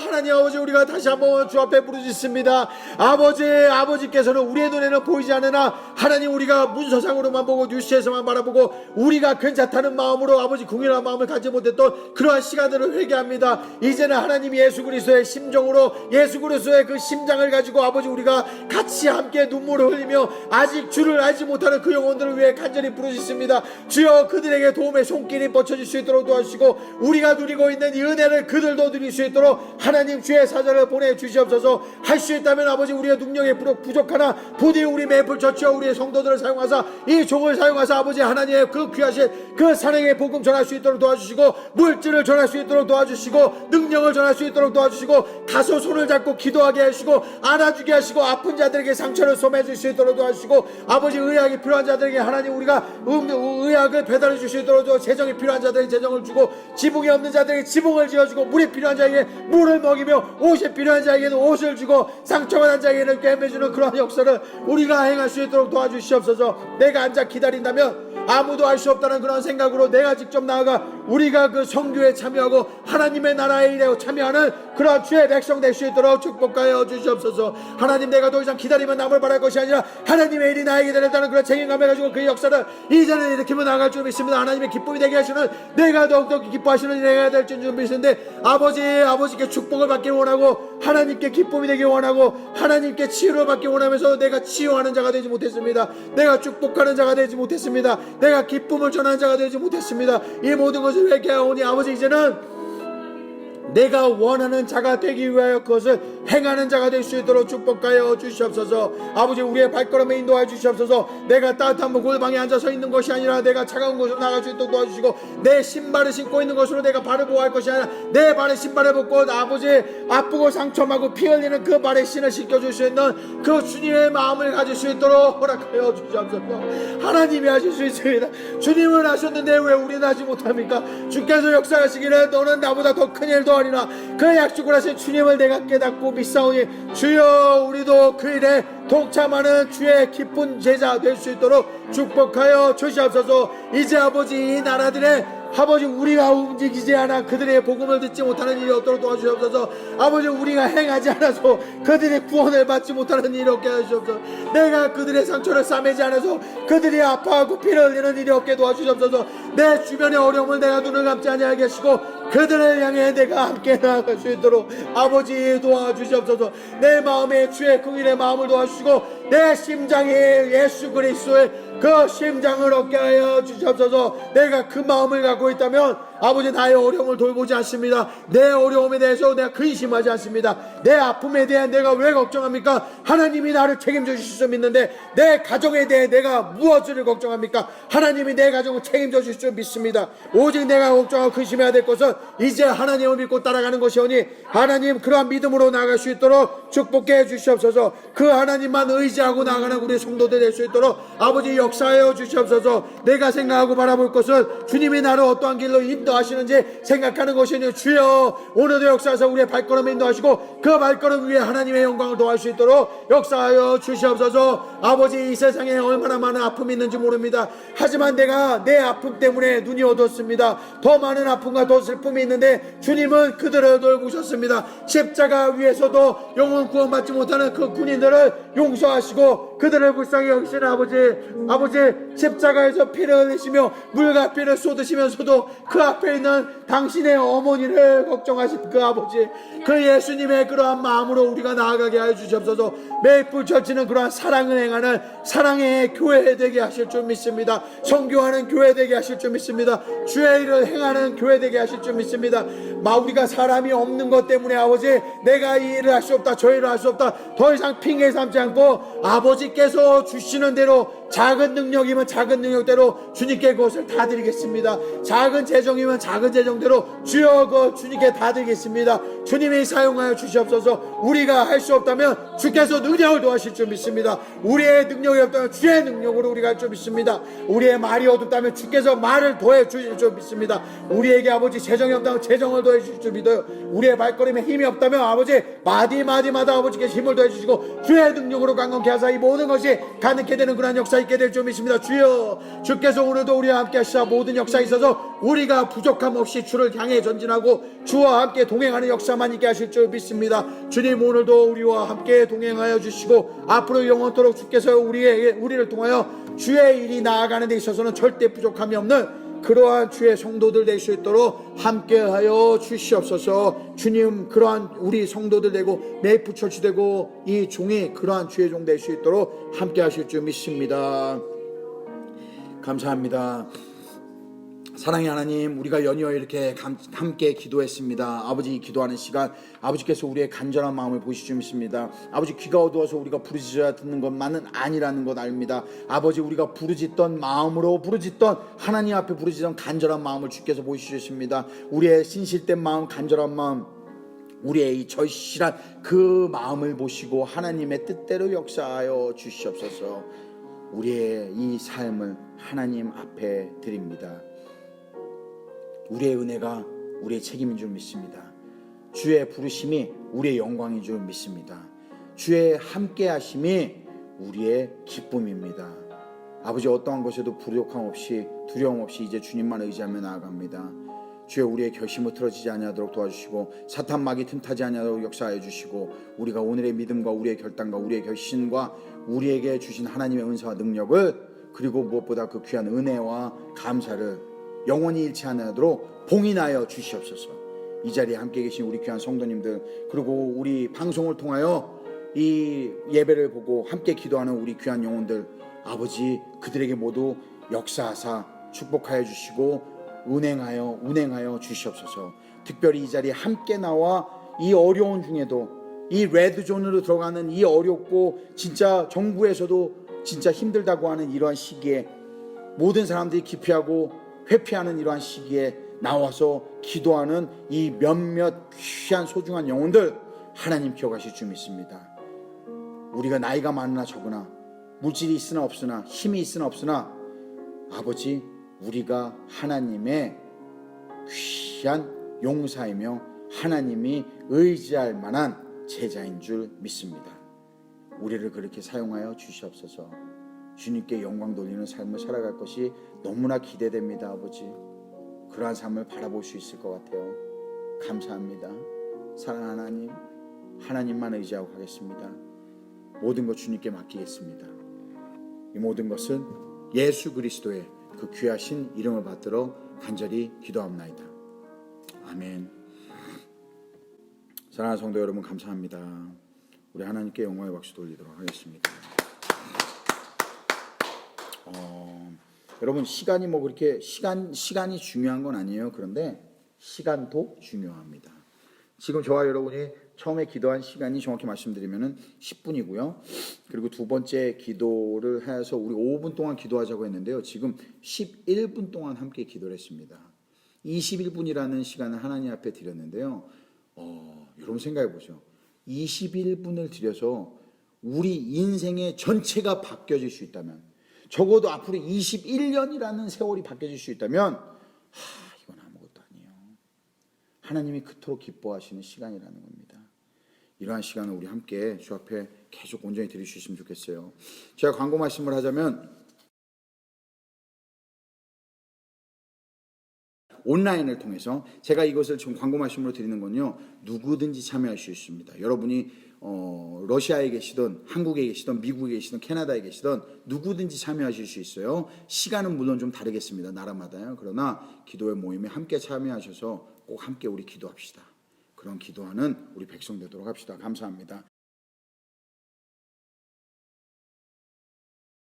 하나님 아버지, 우리가 다시 한번 주 앞에 부르짖습니다. 아버지께서는 우리의 눈에는 보이지 않으나 하나님, 우리가 문서상으로만 보고 뉴스에서만 바라보고 우리가 괜찮다는 마음으로 아버지 궁일한 마음을 갖지 못했던 그러한 시간들을 회개합니다. 이제는 하나님 예수 그리스도의 심정으로, 예수 그리스도의 그 심장을 가지고 아버지 우리가 같이 함께 눈물을 흘리며 아직 주를 알지 못하는 그 영혼들을 위해 간절히 부르짖습니다. 주여, 그들에게 도움의 손길이 뻗쳐질 수 있도록 도와주시고 우리가 누리고 있는 이 은혜를 그들도 누릴 수 있도록 하나님 주의 사자를 보내주시옵소서. 할 수 있다면 아버지 우리의 능력이 부족하나 부디 우리 메이플처치와 우리의 성도들을 사용하사 이 종을 사용하사 아버지 하나님의 그 귀하신 그 사랑의 복음 전할 수 있도록 도와주시고 물질을 전할 수 있도록 도와주시고 능력을 전할 수 있도록 도와주시고 가서 손을 잡고 기도하게 하시고 안아주게 하시고 아픈 자들에게 상처를 소매줄 수 있도록 도와주시고 아버지 의학이 필요한 자들에게 하나님 우리가 의학을 배달해 줄 수 있도록, 재정이 필요한 자들에게 재정을 주고 지붕이 없는 자들에게 지붕을 지어주고 물이 필요한 자에게 물을 먹이며 옷이 필요한 자에게는 옷을 주고 상처받은 자에게는 꿰매주는 그러한 역사를 우리가 행할 수 있도록 도와주시옵소서. 내가 앉아 기다린다면 아무도 알 수 없다는 그런 생각으로 내가 직접 나아가 우리가 그 성교에 참여하고 하나님의 나라의 일에 참여하는 그런 주의 백성 될 수 있도록 축복하여 주시옵소서. 하나님, 내가 더 이상 기다리면 남을 바랄 것이 아니라 하나님의 일이 나에게 되었다는 그런 책임감을 가지고 그 역사를 이제는 일으키며 나아갈 줄 믿습니다. 하나님의 기쁨이 되게 하시는, 내가 더욱더 기뻐하시는 일을 될 줄 믿습니다. 아버지께 축복을 받기 원하고 하나님께 기쁨이 되기 원하고 하나님께 치유를 받기 원하면서 내가 치유하는 자가 되지 못했습니다. 내가 축복하는 자가 되지 못했습니다. 내가 기쁨을 전하는 자가 되지 못했습니다. 이 모든 것을 회개하오니 아버지, 이제는 내가 원하는 자가 되기 위하여 그것을 행하는 자가 될 수 있도록 축복하여 주시옵소서. 아버지, 우리의 발걸음에 인도하여 주시옵소서. 내가 따뜻한 골방에 앉아서 있는 것이 아니라 내가 차가운 곳으로 나갈 수 있도록 도와주시고 내 신발을 신고 있는 것으로 내가 발을 보호할 것이 아니라 내 발에 신발을 벗고 아버지 아프고 상처마고 피 흘리는 그 발에 신을 신겨줄 수 있는 그 주님의 마음을 가질 수 있도록 허락하여 주시옵소서. 하나님이 하실 수 있습니다. 주님은 하셨는데 왜 우리는 하지 못합니까? 주께서 역사하시기를 너는 나보다 더 큰 일도 하리라. 그 약속을 하신 주님을 내가 깨닫고 믿사오니 주여, 우리도 그 일에 동참하는 주의 기쁜 제자 될 수 있도록 축복하여 주시옵소서. 이제 아버지, 이 나라들의 아버지 우리가 움직이지 않아 그들의 복음을 듣지 못하는 일이 없도록 도와주시옵소서. 아버지, 우리가 행하지 않아서 그들이 구원을 받지 못하는 일이 없게 하시옵소서. 내가 그들의 상처를 싸매지 않아서 그들이 아파하고 피를 흘리는 일이 없게 도와주시옵소서. 내 주변의 어려움을 내가 눈을 감지 아니하게 하시고 그들을 향해 내가 함께 나아갈 수 있도록 아버지 도와주시옵소서. 내 마음에 주의 긍휼의 마음을 도와주시고 내 심장에 예수 그리스도의 그 심장을 얻게 하여 주시옵소서. 내가 그 마음을 갖고 있다면 아버지, 나의 어려움을 돌보지 않습니다. 내 어려움에 대해서 내가 근심하지 않습니다. 내 아픔에 대해 내가 왜 걱정합니까? 하나님이 나를 책임져 주실 줄 믿는데 내 가정에 대해 내가 무엇을 걱정합니까? 하나님이 내 가정을 책임져 주실 줄 믿습니다. 오직 내가 걱정하고 근심해야 될 것은 이제 하나님을 믿고 따라가는 것이오니 하나님, 그러한 믿음으로 나아갈 수 있도록 축복해 주시옵소서. 그 하나님만 의지하고 나아가는 우리 성도들 될 수 있도록 아버지 역사하여 주시옵소서. 내가 생각하고 바라볼 것은 주님이 나를 어떠한 길로 인도하시는지 생각하는 것이니 주여 오늘도 역사하셔서 우리의 발걸음 인도하시고 그 발걸음 위에 하나님의 영광을 도할 수 있도록 역사하여 주시옵소서. 아버지, 이 세상에 얼마나 많은 아픔이 있는지 모릅니다. 하지만 내가 내 아픔 때문에 눈이 어두웠습니다. 더 많은 아픔과 더 슬픔이 있는데 주님은 그들을 돌보셨습니다. 십자가 위에서도 영혼 구원받지 못하는 그 군인들을 용서하시고 그들을 불쌍히 여기시는 아버지, 십자가에서 피를 흘리시며 물과 피를 쏟으시면서도 그 앞에 있는 당신의 어머니를 걱정하신 그 아버지, 그 예수님의 그러한 마음으로 우리가 나아가게 하여 주시옵소서. 매일 절치는 그러한 사랑을 행하는 사랑의 교회 되게 하실 줄 믿습니다. 선교하는 교회 되게 하실 줄 믿습니다. 주의 일을 행하는 교회 되게 하실 줄 믿습니다. 우리가 사람이 없는 것 때문에 아버지, 내가 이 일을 할 수 없다, 저 일을 할 수 없다, 더 이상 핑계 삼지 않고 아버지께서 주시는 대로 작은 능력이면 작은 능력대로 주님께 그것을 다 드리겠습니다. 작은 재정이면 작은 재정대로 주여 그 주님께 다 드리겠습니다. 주님이 사용하여 주시옵소서. 우리가 할 수 없다면 주께서 능력을 도하실 줄 믿습니다. 우리의 능력이 없다면 주의 능력으로 우리가 할 줄 믿습니다. 우리의 말이 어둡다면 주께서 말을 더해 주실 줄 믿습니다. 우리에게 아버지 재정이 없다면 재정을 더해 주실 줄 믿어요. 우리의 발걸음에 힘이 없다면 아버지 마디마디마다 아버지께서 힘을 더해 주시고 주의 능력으로 강건케 하사 이 모든 것이 가능케 되는 그런 역사 있게 될 줄 믿습니다. 주여, 주께서 오늘도 우리와 함께 하시사 모든 역사에 있어서 우리가 부족함 없이 주를 향해 전진하고 주와 함께 동행하는 역사만 있게 하실 줄 믿습니다. 주님, 오늘도 우리와 함께 동행하여 주시고 앞으로 영원토록 주께서 우리를 통하여 주의 일이 나아가는 데 있어서는 절대 부족함이 없는 그러한 주의 성도들 될 수 있도록 함께하여 주시옵소서. 주님, 그러한 우리 성도들 되고 메이프처치 되고 이 종이 그러한 주의 종 될 수 있도록 함께하실 줄 믿습니다. 감사합니다. 사랑의 하나님, 우리가 연이어 이렇게 함께 기도했습니다. 아버지, 기도하는 시간 아버지께서 우리의 간절한 마음을 보실 줄 믿습니다. 아버지, 귀가 어두워서 우리가 부르짖어야 듣는 것만은 아니라는 것 압니다. 아버지, 우리가 부르짖던 마음으로 부르짖던 하나님 앞에 부르짖던 간절한 마음을 주께서 보시십니다. 우리의 신실된 마음, 간절한 마음, 우리의 이 절실한 그 마음을 보시고 하나님의 뜻대로 역사하여 주시옵소서. 우리의 이 삶을 하나님 앞에 드립니다. 우리의 은혜가 우리의 책임인 줄 믿습니다. 주의 부르심이 우리의 영광인 줄 믿습니다. 주의 함께 하심이 우리의 기쁨입니다. 아버지, 어떠한 것에도 부족함 없이 두려움 없이 이제 주님만 의지하며 나아갑니다. 주여, 우리의 결심을 틀어지지 아니하도록 도와주시고 사탄 마귀 틈타지 아니하도록 역사하여 주시고 우리가 오늘의 믿음과 우리의 결단과 우리의 결심과 우리에게 주신 하나님의 은사와 능력을, 그리고 무엇보다 그 귀한 은혜와 감사를 영원히 잃지 않도록 봉인하여 주시옵소서. 이 자리에 함께 계신 우리 귀한 성도님들, 그리고 우리 방송을 통하여 이 예배를 보고 함께 기도하는 우리 귀한 영혼들, 아버지, 그들에게 모두 역사하사 축복하여 주시고 운행하여 주시옵소서. 특별히 이 자리에 함께 나와 이 어려운 중에도 이 레드존으로 들어가는 이 어렵고 진짜 정부에서도 진짜 힘들다고 하는 이러한 시기에 모든 사람들이 기피하고 회피하는 이러한 시기에 나와서 기도하는 이 몇몇 귀한 소중한 영혼들, 하나님 기억하실 줄 믿습니다. 우리가 나이가 많으나 적으나 물질이 있으나 없으나 힘이 있으나 없으나 아버지, 우리가 하나님의 귀한 용사이며 하나님이 의지할 만한 제자인 줄 믿습니다. 우리를 그렇게 사용하여 주시옵소서. 주님께 영광 돌리는 삶을 살아갈 것이 너무나 기대됩니다. 아버지, 그러한 삶을 바라볼 수 있을 것 같아요. 감사합니다. 사랑하는 하나님, 하나님만 의지하고 가겠습니다. 모든 것 주님께 맡기겠습니다. 이 모든 것은 예수 그리스도의 그 귀하신 이름을 받들어 간절히 기도합나이다. 아멘. 사랑하는 성도 여러분, 감사합니다. 우리 하나님께 영광의 박수 돌리도록 하겠습니다. 여러분, 시간이 뭐 그렇게 시간이 중요한 건 아니에요. 그런데 시간도 중요합니다. 지금 저와 여러분이 처음에 기도한 시간이 정확히 말씀드리면은 10분이고요. 그리고 두 번째 기도를 해서 우리 5분 동안 기도하자고 했는데요. 지금 11분 동안 함께 기도를 했습니다. 21분이라는 시간을 하나님 앞에 드렸는데요. 여러분 생각해 보죠. 21분을 들여서 우리 인생의 전체가 바뀌어질 수 있다면, 적어도 앞으로 21년이라는 세월이 바뀌어질 수 있다면, 이건 아무것도 하나님이 그토록 기뻐하시는 시간이라는 겁니다. 이러한 시간을 우리 함께 주 앞에 계속 온전히 드리셨으면 좋겠어요. 제가 광고 말씀을 하자면 온라인을 통해서 제가 이것을 지금 광고 말씀으로 드리는 건요, 누구든지 참여하실 수 있습니다. 여러분이 러시아에 계시든 한국에 계시든 미국에 계시든 캐나다에 계시든 누구든지 참여하실 수 있어요. 시간은 물론 좀 다르겠습니다. 나라마다요. 그러나 기도의 모임에 함께 참여하셔서 꼭 함께 우리 기도합시다. 그런 기도하는 우리 백성 되도록 합시다. 감사합니다.